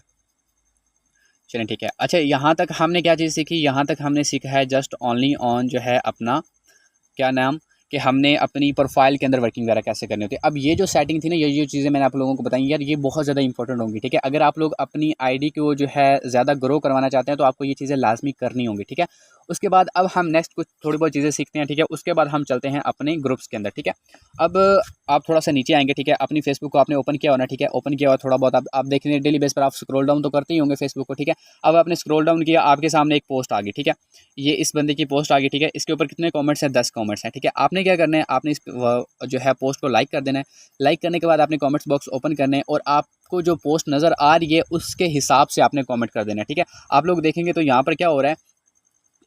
चलें ठीक है। अच्छा, यहाँ तक हमने क्या चीज़ सीखी, यहाँ तक हमने सीखा है जस्ट ओनली ऑन जो है अपना क्या नाम, कि हमने अपनी प्रोफाइल के अंदर वर्किंग वगैरह कैसे करनी होती है। अब ये जो सेटिंग थी ना, ये चीज़ें मैंने आप लोगों को बताई यार, ये बहुत ज़्यादा इंपॉर्टेंट होंगी, ठीक है। अगर आप लोग अपनी आईडी को जो है ज़्यादा ग्रो करवाना चाहते हैं तो आपको ये चीज़ें लाजमी करनी होंगी, ठीक है। उसके बाद अब हम नेक्स्ट कुछ थोड़ी बहुत चीज़ें सीखते हैं, ठीक है। उसके बाद हम चलते हैं अपने ग्रुप्स के अंदर, ठीक है। अब आप थोड़ा सा नीचे आएंगे, ठीक है। अपनी फेसबुक को आपने ओपन किया होना, ठीक है। ओपन किया और थोड़ा बहुत आप देख रहे हैं डेली बेस पर, आप स्क्रॉल डाउन तो करते ही होंगे फेसबुक को, ठीक है। अब आपने स्क्रॉल डाउन किया, आपके सामने एक पोस्ट आ गई, ठीक है। ये इस बंदे की पोस्ट आ गई, ठीक है। इसके ऊपर कितने कमेंट्स हैं? 10 कमेंट्स हैं, ठीक है। आपने क्या करना है, आपने इस जो है पोस्ट को लाइक कर देना है। लाइक करने के बाद आपने कमेंट्स बॉक्स ओपन करना है और आपको जो पोस्ट नज़र आ रही है उसके हिसाब से आपने कमेंट कर देना है, ठीक है। आप लोग देखेंगे तो यहाँ पर क्या हो रहा है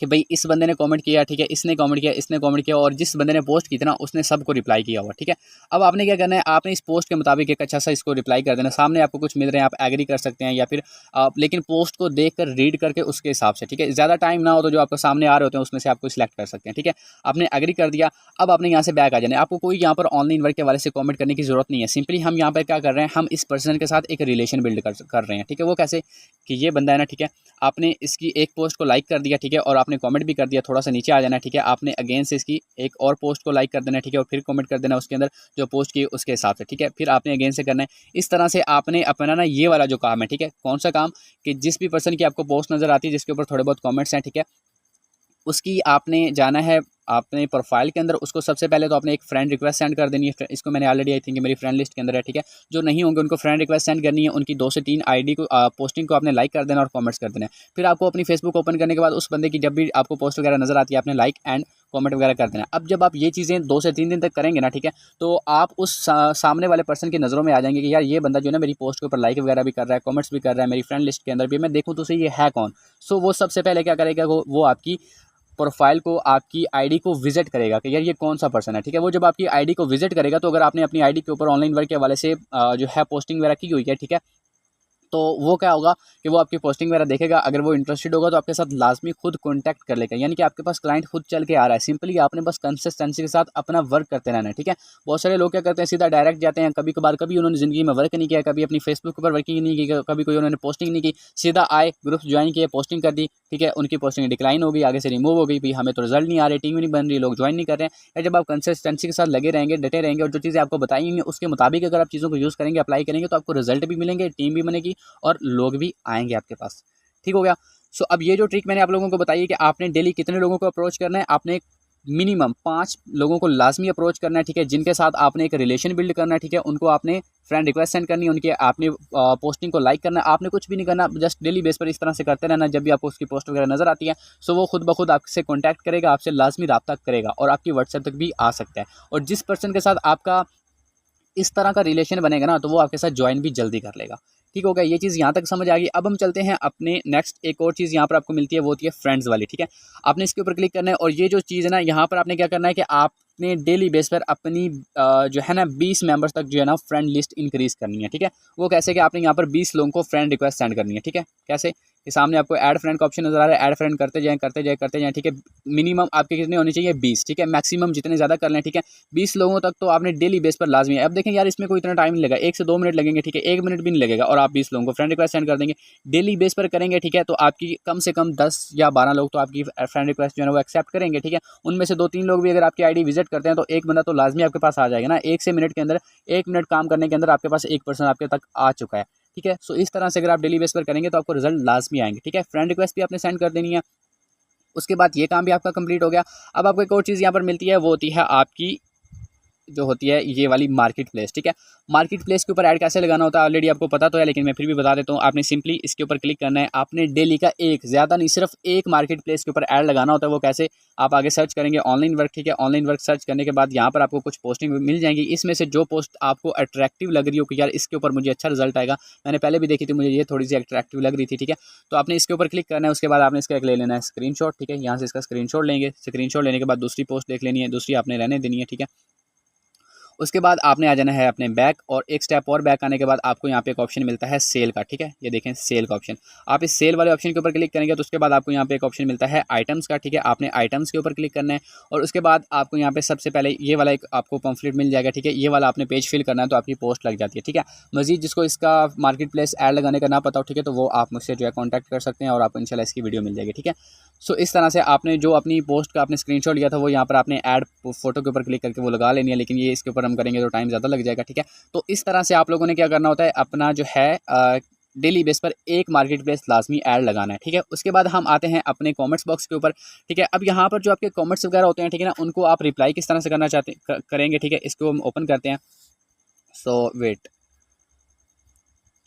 कि भाई इस बंदे ने कमेंट किया, ठीक है, इसने कमेंट किया, इसने कमेंट किया, और जिस बंदे ने पोस्ट की थी ना उसने सबको रिप्लाई किया हुआ, ठीक है। अब आपने क्या करना है, आपने इस पोस्ट के मुताबिक एक अच्छा सा इसको रिप्लाई कर देना। सामने आपको कुछ मिल रहे हैं, आप एग्री कर सकते हैं या फिर आप, लेकिन पोस्ट को देख कर रीड करके उसके हिसाब से, ठीक है। ज़्यादा टाइम ना हो तो जो आपको सामने आ रहे होते हैं उसमें से आपको सिलेक्ट कर सकते हैं, ठीक है। आपने एग्री कर दिया। अब आपने यहाँ से बैक आ जाना है। आपको कोई यहाँ पर ऑनलाइन वर्क के हवाले से कमेंट करने की जरूरत नहीं है। सिंपली हम यहाँ पर क्या कर रहे हैं, हम इस पर्सन के साथ एक रिलेशन बिल्ड कर रहे हैं, ठीक है। वो कैसे कि ये बंदा है ना, ठीक है, आपने इसकी एक पोस्ट को लाइक कर दिया, ठीक है, और आपने कमेंट भी कर दिया। थोड़ा सा नीचे आ जाना है, ठीक है। आपने अगेन से इसकी एक और पोस्ट को लाइक कर देना है, ठीक है, और फिर कमेंट कर देना उसके अंदर जो पोस्ट की उसके हिसाब से, ठीक है। फिर आपने अगेन से करना है। इस तरह से आपने अपना ना ये वाला जो काम है, ठीक है, कौन सा काम, कि जिस भी पर्सन की आपको पोस्ट नज़र आती है जिसके ऊपर थोड़े बहुत कमेंट्स हैं, ठीक है, उसकी आपने जाना है अपने प्रोफाइल के अंदर। उसको सबसे पहले तो आपने एक फ्रेंड रिक्वेस्ट सेंड कर देनी है। इसको मैंने ऑलरेडी आई थिंक मेरी फ्रेंड लिस्ट के अंदर है, ठीक है। जो नहीं होंगे उनको फ्रेंड रिक्वेस्ट सेंड करनी है। उनकी 2 से 3 आईडी को पोस्टिंग को आपने लाइक कर देना और कमेंट्स कर देना है। फिर आपको अपनी फेसबुक ओपन करने के बाद उस बंदे की जब भी आपको पोस्ट वगैरह नजर आती है आपने लाइक एंड कमेंट वगैरह कर देना। अब जब आप ये चीज़ें 2 से 3 दिन तक करेंगे ना, ठीक है, तो आप उस सामने वाले पर्सन की नज़रों में आ जाएंगे कि यार ये बंदा जो है ना मेरी पोस्ट के ऊपर लाइक वगैरह भी कर रहा है, कमेंट्स भी कर रहा है, मेरी फ्रेंड लिस्ट के अंदर भी मैं देखूँ तो उसे ये है कौन। सो वो सबसे पहले क्या करेगा, वो आपकी प्रोफाइल को, आपकी आईडी को विजिट करेगा कि यार ये कौन सा पर्सन है, ठीक है। वो जब आपकी आईडी को विजिट करेगा तो अगर आपने अपनी आईडी के ऊपर ऑनलाइन वर्क के हवाले से जो है पोस्टिंग वगैरह की हुई है, ठीक है, तो वो क्या होगा कि वो आपकी पोस्टिंग वगैरह देखेगा। अगर वो इंटरेस्टेड होगा तो आपके साथ लाजमी खुद कॉन्टैक्ट कर लेगा, यानी कि आपके पास क्लाइंट खुद चल के आ रहा है। सिंपली आपने बस कंसिस्टेंसी के साथ अपना वर्क करते रहना है, ठीक है। बहुत सारे लोग क्या करते हैं, सीधा डायरेक्ट जाते हैं। कभी कभार कभी उन्होंने ज़िंदगी में वर्क नहीं किया, कभी अपनी फेसबुक पर वर्किंग नहीं की, कभी कोई उन्होंने पोस्टिंग नहीं की, सीधा आए, ग्रुप ज्वाइन किए, पोस्टिंग कर दी, ठीक है। उनकी पोस्टिंग डिक्लाइन हो गई, आगे से रिमूव हो गई, भाई हमें तो रिजल्ट नहीं आ रहे, टीम नहीं बन रही, लोग ज्वाइन नहीं कर रहे हैं। या जब आप कंसिस्टेंसी के साथ लगे रहेंगे, डटे रहेंगे और जो चीज़ें आपको बताएंगे उसके मुताबिक अगर आप चीज़ों को यूज़ करेंगे, अप्लाई करेंगे, तो आपको रिजल्ट भी मिलेंगे, टीम भी बनेगी और लोग भी आएंगे आपके पास। ठीक हो गया। सो अब ये जो ट्रिक मैंने आप लोगों को बताई है कि आपने डेली कितने लोगों को अप्रोच करना है, आपने मिनिमम 5 लोगों को लाजमी अप्रोच करना है, ठीक है, जिनके साथ आपने एक रिलेशन बिल्ड करना है, ठीक है। उनको आपने फ्रेंड रिक्वेस्ट सेंड करनी है, उनके आपने पोस्टिंग को लाइक करना है। आपने कुछ भी नहीं करना, जस्ट डेली बेस पर इस तरह से करते रहना। जब भी आपको उसकी पोस्ट वगैरह नजर आती है सो वो खुद ब खुद आपसे कॉन्टैक्ट करेगा, आपसे लाजमी रब्ता करेगा और आपकी व्हाट्सएप तक भी आ सकता है। और जिस पर्सन के साथ आपका इस तरह का रिलेशन बनेगा ना तो वो आपके साथ ज्वाइन भी जल्दी कर लेगा। ठीक हो गया, ये चीज़ यहाँ तक समझ आ गई। अब हम चलते हैं अपने नेक्स्ट, एक और चीज़ यहाँ पर आपको मिलती है, वो होती है फ्रेंड्स वाली, ठीक है। आपने इसके ऊपर क्लिक करना है और ये जो चीज़ है ना यहाँ पर आपने क्या करना है कि आपने डेली बेस पर अपनी जो है ना 20 मेंबर्स तक जो है ना फ्रेंड लिस्ट इंक्रीज़ करनी है, ठीक है। वो कैसे कि आपने यहाँ पर 20 लोगों को फ्रेंड रिक्वेस्ट सेंड करनी है, ठीक है। कैसे कि सामने आपको ऐड फ्रेंड का ऑप्शन नजर आ रहा है, ऐड फ्रेंड करते जाएं करते जाएं करते जाएं, ठीक है। मिनिमम आपके कितने होने चाहिए? 20, ठीक है। मैक्सिमम जितने ज़्यादा कर लें, ठीक है। 20 लोगों तक तो आपने डेली बेस पर लाजमी है। अब देखें यार इसमें कोई इतना टाइम नहीं लगा, 1 से 2 मिनट लगेंगे, ठीक है, 1 मिनट भी नहीं लगेगा और आप 20 लोगों को फ्रेंड रिक्वेस्ट सेंड कर देंगे। डेली बेस पर करेंगे, ठीक है, तो आपकी कम से कम 10 या 12 लोग तो आपकी फ्रेंड रिक्वेस्ट जो है वो एक्सेप्ट करेंगे, ठीक है। उनमें से 2-3 लोग भी अगर आपकी आईडी विजिट करते हैं तो एक बंदा तो लाजमी आपके पास आ जाएगा ना। 1 से मिनट के अंदर, 1 मिनट काम करने के अंदर आपके पास एक पर्सन आपके तक आ चुका है, ठीक है। सो इस तरह से अगर आप डेली बेस पर करेंगे तो आपको रिजल्ट लाजमी आएंगे, ठीक है। फ्रेंड रिक्वेस्ट भी आपने सेंड कर देनी है। उसके बाद ये काम भी आपका कंप्लीट हो गया। अब आपको एक और चीज़ यहाँ पर मिलती है, वो होती है आपकी जो होती है ये वाली मार्केट प्लेस, ठीक है। मार्केट प्लेस के ऊपर ऐड कैसे लगाना होता है ऑलरेडी आपको पता तो है, लेकिन मैं फिर भी बता देता हूँ। आपने सिंपली इसके ऊपर क्लिक करना है, आपने डेली का एक, ज़्यादा नहीं, सिर्फ एक मार्केट प्लेस के ऊपर ऐड लगाना होता है। वो कैसे, आप आगे सर्च करेंगे ऑनलाइन वर्क, ठीक है। ऑनलाइन वर्क सर्च करने के बाद यहाँ पर आपको कुछ पोस्टिंग मिल जाएंगी। इसमें से जो पोस्ट आपको अट्रैक्टिव लग रही हो कि यार इसके ऊपर मुझे अच्छा रिजल्ट आएगा, मैंने पहले भी देखी थी, मुझे ये थोड़ी सी अट्रैक्टिव लग रही थी, ठीक है, तो आपने इसके ऊपर क्लिक करना है। उसके बाद आपने इसका एक ले लेना है स्क्रीनशॉट, ठीक है। यहाँ से इसका स्क्रीनशॉट लेंगे। स्क्रीनशॉट लेने के बाद दूसरी पोस्ट देख लेनी है, दूसरी आपने रहने देनी है, ठीक है। उसके बाद आपने आ जाना है अपने बैक, और एक स्टेप और बैक आने के बाद आपको यहाँ पे एक ऑप्शन मिलता है सेल का, ठीक है। ये देखें सेल का ऑप्शन, आप इस सेल वाले ऑप्शन के ऊपर क्लिक करेंगे तो उसके बाद आपको यहाँ पे एक ऑप्शन मिलता है आइटम्स का, ठीक है। आपने आइटम्स के ऊपर क्लिक करना है और उसके बाद आपको यहाँ पे सबसे पहले ये वाला एक आपको पम्फलेट मिल जाएगा, ठीक है। ये वाला आपने पेज फिल करना है तो आपकी पोस्ट लग जाती है, ठीक है। मजीद जिसको इसका मार्केट प्लेस ऐड लगाने का ना पता हो, ठीक है, तो वो आप मुझसे जो है कॉन्टैक्ट कर सकते हैं और आपको इंशाल्लाह इसकी वीडियो मिल जाएगी, ठीक है। सो इस तरह से आपने जो अपनी पोस्ट का आपने स्क्रीनशॉट लिया था वो यहाँ पर आपने ऐड फोटो के ऊपर क्लिक करके वो लगा लेनी है, लेकिन ये इसके ऊपर हम करेंगे तो टाइम ज़्यादा लग जाएगा, ठीक है। तो इस तरह से आप लोगों ने क्या करना होता है, अपना जो है डेली बेस पर एक मार्केट प्लेस लाजमी ऐड लगाना है, ठीक है। उसके बाद हम आते हैं अपने कमेंट्स बॉक्स के ऊपर, ठीक है। अब यहाँ पर जो आपके कमेंट्स वगैरह होते हैं, ठीक है ना, उनको आप रिप्लाई किस तरह से करना चाहते करेंगे, ठीक है। इसको हम ओपन करते हैं। सो वेट,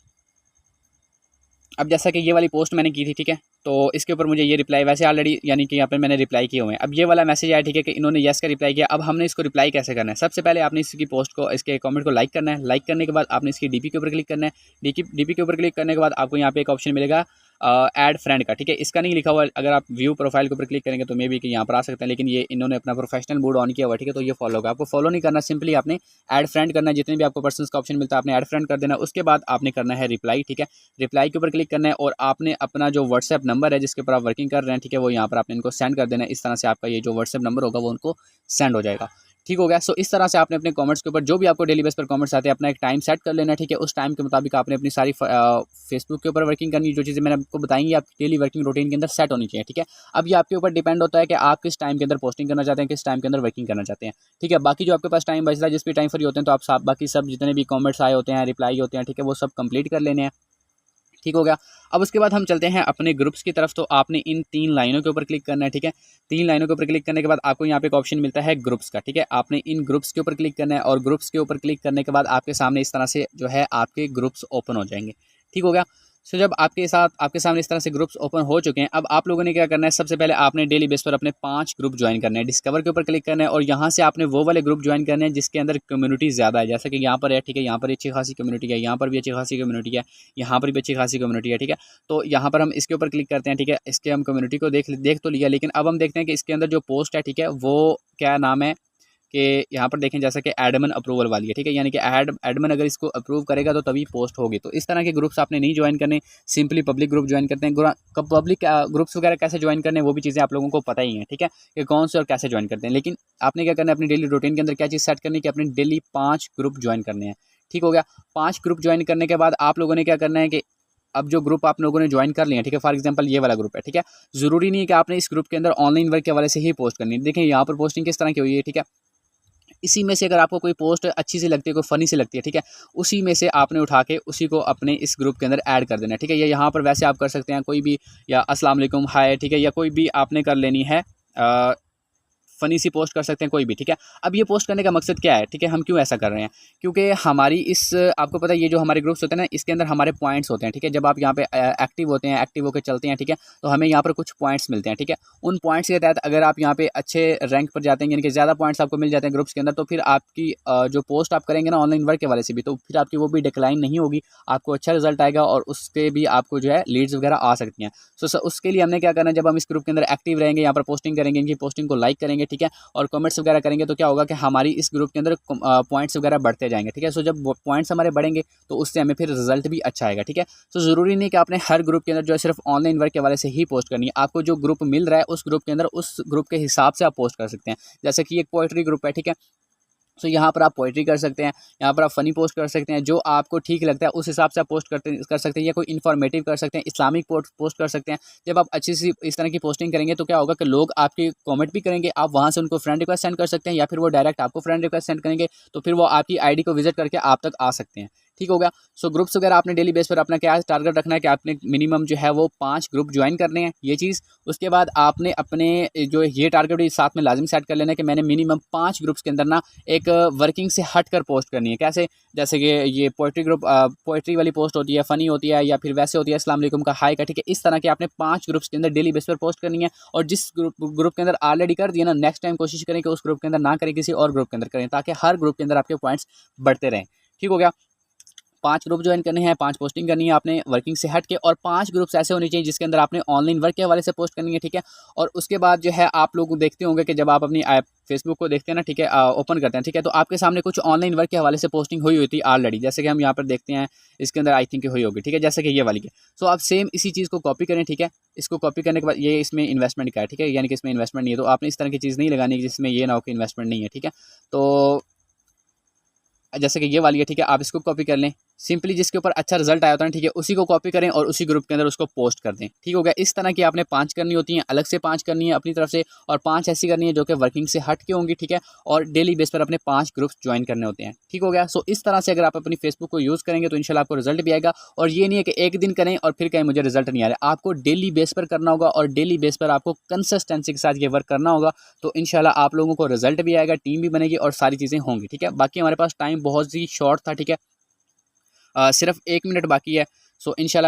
अब जैसा कि ये वाली पोस्ट मैंने की थी, ठीक है, तो इसके ऊपर मुझे ये रिप्लाई वैसे ऑलरेडी यानी कि यहाँ पे मैंने रिप्लाई किए हुए हैं। अब ये वाला मैसेज आया, ठीक है, कि इन्होंने यस का रिप्लाई किया। अब हमने इसको रिप्लाई कैसे करना है? सबसे पहले आपने इसकी पोस्ट को, इसके कमेंट को लाइक करना है। लाइक करने के बाद आपने इसकी डीपी के ऊपर क्लिक करना है। डीपी के ऊपर क्लिक करने के बाद आपको यहाँ पे एक ऑप्शन मिलेगा ऐड फ्रेंड का, ठीक है। इसका नहीं लिखा हुआ, अगर आप व्यू प्रोफाइल के ऊपर क्लिक करेंगे तो मे बी कि यहाँ पर आ सकते हैं, लेकिन ये इन्होंने अपना प्रोफेशनल मोड ऑन किया हुआ, ठीक है, तो ये फॉलो होगा। आपको फॉलो नहीं करना, सिंपली आपने ऐड फ्रेंड करना है। जितने भी आपको पर्सन्स का ऑप्शन मिलता है आपने ऐड फ्रेंड कर देना। उसके बाद आपने करना है रिप्लाई, ठीक है। रिप्लाई के ऊपर क्लिक करना है और आपने अपना जो व्हाट्सएप नंबर है जिसके ऊपर आप वर्किंग कर रहे हैं, ठीक है, वो यहाँ पर आपने इनको सेंड कर देना है। इस तरह से आपका ये जो व्हाट्सएप नंबर होगा वो उनको सेंड हो जाएगा, ठीक हो गया। सो इस तरह से आपने अपने कमेंट्स के ऊपर जो भी आपको डेली बेस पर कमेंट्स आते हैं अपना एक टाइम सेट कर लेना है, ठीक है। उस टाइम के मुताबिक आपने अपनी सारी फेसबुक के ऊपर वर्किंग करनी, जो चीज़ें मैंने आपको बताएंगी आपकी डेली वर्किंग रूटीन के अंदर सेट होनी चाहिए, ठीक है। अब ये आपके ऊपर डिपेंड होता है कि आप किस टाइम के अंदर पोस्टिंग करना चाहते हैं, किस टाइम के अंदर वर्किंग करना चाहते हैं, ठीक है। बाकी जो आपके पास टाइम बचता है, जिस भी टाइम फ्री होते हैं, तो आप बाकी सब जितने भी कमेंट्स आए होते हैं, रिप्लाई होते हैं, ठीक है, वो सब कंप्लीट कर लेने हैं, ठीक हो गया। अब उसके बाद हम चलते हैं अपने ग्रुप्स की तरफ। तो आपने इन 3 लाइनों के ऊपर क्लिक करना है, ठीक है। 3 लाइनों के ऊपर क्लिक करने के बाद आपको यहाँ पे एक ऑप्शन मिलता है ग्रुप्स का, ठीक है। आपने इन ग्रुप्स के ऊपर क्लिक करना है और ग्रुप्स के ऊपर क्लिक करने के बाद आपके सामने इस तरह से जो है आपके ग्रुप्स ओपन हो जाएंगे, ठीक हो गया। सो जब आपके सामने इस तरह से ग्रुप्स ओपन हो चुके हैं, अब आप लोगों ने क्या करना है, सबसे पहले आपने डेली बेस पर अपने 5 ग्रुप ज्वाइन करने हैं। डिस्कवर के ऊपर क्लिक करना है और यहाँ से आपने वो वाले ग्रुप ज्वाइन करने हैं जिसके अंदर कम्युनिटी ज़्यादा है, जैसे कि यहाँ पर है, ठीक है। यहाँ पर अच्छी खासी कम्युनिटी है, यहाँ पर भी अच्छी खासी कम्युनिटी है, यहाँ पर भी अच्छी खासी कम्युनिटी है, ठीक है। तो यहाँ पर हम इसके ऊपर क्लिक करते हैं, ठीक है। इसके हम कम्युनिटी को देख तो लिया, लेकिन अब हम देखते हैं कि इसके अंदर जो पोस्ट है, ठीक है, वो क्या नाम है कि यहाँ पर देखें जैसा कि एडमिन अप्रूवल वाली है, ठीक है। यानी कि एडमिन अगर इसको अप्रूव करेगा तो तभी पोस्ट होगी। तो इस तरह के ग्रुप्स आपने नहीं ज्वाइन करने, सिंपली पब्लिक ग्रुप ज्वाइन करते हैं। पब्लिक ग्रुप्स वगैरह कैसे ज्वाइन करने वो भी चीज़ें आप लोगों को पता ही हैं, ठीक है, कि कौन से और कैसे ज्वाइन करते हैं। लेकिन आपने क्या करना है, अपनी डेली रूटीन के अंदर क्या चीज़ सेट करनी है कि अपने डेली 5 ग्रुप ज्वाइन करने हैं, ठीक हो गया। 5 ग्रुप ज्वाइन करने के बाद आप लोगों ने क्या करना है कि अब जो ग्रुप आप लोगों ने ज्वाइन कर लिया, ठीक है, फॉर एग्जांपल ये वाला ग्रुप है, ठीक है। ज़रूरी नहीं है कि आपने इस ग्रुप के अंदर ऑनलाइन वर्क के हवाले से ही पोस्ट करनी है। देखें यहाँ पर पोस्टिंग किस तरह की हुई है, ठीक है। इसी में से अगर आपको कोई पोस्ट अच्छी सी लगती है, कोई फ़नी सी लगती है, ठीक है, उसी में से आपने उठा के उसी को अपने इस ग्रुप के अंदर ऐड कर देना है, ठीक है। या यहाँ पर वैसे आप कर सकते हैं कोई भी, या अस्सलाम वालेकुम, हाय, ठीक है, या कोई भी आपने कर लेनी है फ़नी सी पोस्ट कर सकते हैं कोई भी, ठीक है। अब ये पोस्ट करने का मकसद क्या है, ठीक है, हम क्यों ऐसा कर रहे हैं? क्योंकि हमारी इस आपको पता है ये जो हमारे ग्रुप्स होते हैं ना, इसके अंदर हमारे पॉइंट्स होते हैं, ठीक है। जब आप यहाँ पे एक्टिव होते हैं, एक्टिव होकर चलते हैं, ठीक है, तो हमें यहाँ पर कुछ पॉइंट्स मिलते हैं, ठीक है। उन पॉइंट्स के तहत अगर आप यहाँ पे अच्छे रैंक पर जाते हैं, यानी कि ज़्यादा पॉइंट्स आपको मिल जाते हैं ग्रुप्स के अंदर, तो फिर आपकी जो पोस्ट आप करेंगे ना ऑनलाइन वर्क के वाले से भी, तो फिर आपकी वो भी डिक्लाइन नहीं होगी, आपको अच्छा रिजल्ट आएगा और उसके भी आपको जो है लीड्स वगैरह आ सकती हैं। सो उसके लिए हमने क्या करना है, जब हम इस ग्रुप के अंदर एक्टिव रहेंगे, यहाँ पर पोस्टिंग करेंगे, इनकी पोस्टिंग को लाइक करेंगे, ठीक है, और कमेंट्स वगैरह करेंगे, तो क्या होगा कि हमारी इस ग्रुप के अंदर पॉइंट्स वगैरह बढ़ते जाएंगे, ठीक है। सो जब पॉइंट्स हमारे बढ़ेंगे तो उससे हमें फिर रिजल्ट भी अच्छा आएगा, ठीक है। सो ज़रूरी नहीं कि आपने हर ग्रुप के अंदर जो है सिर्फ ऑनलाइन वर्क के वाले से ही पोस्ट करनी है। आपको जो ग्रुप मिल रहा है उस ग्रुप के अंदर उस ग्रुप के हिसाब से आप पोस्ट कर सकते हैं। जैसे कि एक पोइट्री ग्रुप है, ठीक है, सो यहाँ पर आप पोइट्री कर सकते हैं, यहाँ पर आप फ़नी पोस्ट कर सकते हैं, जो आपको ठीक लगता है उस हिसाब से आप पोस्ट कर सकते हैं, या कोई इन्फॉर्मेटिव कर सकते हैं, इस्लामिक पोस्ट कर सकते हैं। जब आप अच्छी सी इस तरह की पोस्टिंग करेंगे तो क्या होगा कि लोग आपके कमेंट भी करेंगे, आप वहाँ से उनको फ्रेंड रिक्वेस्ट सेंड कर सकते हैं, या फिर वो डायरेक्ट आपको फ्रेंड रिक्वेस्ट सेंड करेंगे, तो फिर वो आपकी आईडी को विजिट करके आप तक आ सकते हैं, ठीक हो गया। सो ग्रुप्स वगैरह आपने डेली बेस पर अपना क्या टारगेट रखना है कि आपने मिनिमम जो है वो 5 ग्रुप ज्वाइन करने हैं, ये चीज़। उसके बाद आपने अपने जो ये टारगेट साथ में लाजिम सेट कर लेना है कि मैंने मिनिमम 5 ग्रुप्स के अंदर ना एक वर्किंग से हट कर पोस्ट करनी है। कैसे? जैसे कि ये पोइट्री ग्रुप पोइट्री वाली पोस्ट होती है, फ़नी होती है, या फिर वैसे होती है अस्सलाम वालेकुम का हाय का, ठीक है। इस तरह के आपने 5 ग्रुप्स के अंदर डेली बेस पर पोस्ट करनी है, और जिस ग्रुप के अंदर ऑलरेडी कर दिया ना, नेक्स्ट टाइम कोशिश करें कि उस ग्रुप के अंदर ना करें, किसी और ग्रुप के अंदर करें, ताकि हर ग्रुप के अंदर आपके पॉइंट्स बढ़ते रहें, ठीक हो गया। 5 ग्रुप ज्वाइन करने हैं, 5 पोस्टिंग करनी है आपने वर्किंग से हट के, और 5 ग्रुप्स ऐसे होने चाहिए जिसके अंदर आपने ऑनलाइन वर्क के हवाले से पोस्ट करनी है, ठीक है। और उसके बाद जो है आप लोग देखते होंगे कि जब आप अपनी ऐप फेसबुक को देखते हैं ना, ठीक है, ओपन करते हैं, ठीक है, तो आपके सामने कुछ ऑनलाइन वर्क के हवाले से पोस्टिंग हुई थी ऑलरेडी, जैसे कि हम यहाँ पर देखते हैं इसके अंदर आई थिंक हुई होगी, ठीक है, जैसे कि ये वाली है। सो आप सेम इसी चीज़ को कॉपी करें, ठीक है। इसको कॉपी करने के बाद ये इसमें इन्वेस्टमेंट का है, ठीक है, यानी कि इसमें इन्वेस्टमेंट नहीं है, तो आपने इस तरह की चीज़ नहीं लगानी जिसमें ये ना हो कि इन्वेस्टमेंट नहीं है, ठीक है। तो जैसे कि ये वाली है, ठीक है, आप इसको कॉपी कर लें, सिंपली जिसके ऊपर अच्छा रिजल्ट आया होता है, ठीक है, उसी को कॉपी करें और उसी ग्रुप के अंदर उसको पोस्ट कर दें। ठीक हो गया। इस तरह की आपने 5 करनी होती हैं, अलग से 5 करनी है अपनी तरफ से, और 5 ऐसी करनी है जो कि वर्किंग से हट के होंगी। ठीक है, और डेली बेस पर अपने 5 ग्रुप्स ज्वाइन करने होते हैं। ठीक हो गया। सो इस तरह से अगर आप अपनी फेसबुक को यूज़ करेंगे तो इंशाल्लाह आपको रिजल्ट भी आएगा। और ये नहीं है कि एक दिन करें और फिर कहें मुझे रिजल्ट नहीं आ रहा, आपको डेली बेस पर करना होगा और डेली बेस पर आपको कंसिस्टेंसी के साथ ये वर्क करना होगा। तो इंशाल्लाह आप लोगों को रिजल्ट भी आएगा, टीम भी बनेगी और सारी चीज़ें होंगी। ठीक है, बाकी हमारे पास टाइम बहुत ही शॉर्ट था। ठीक है, सिर्फ 1 मिनट बाकी है। सो इंशाल्लाह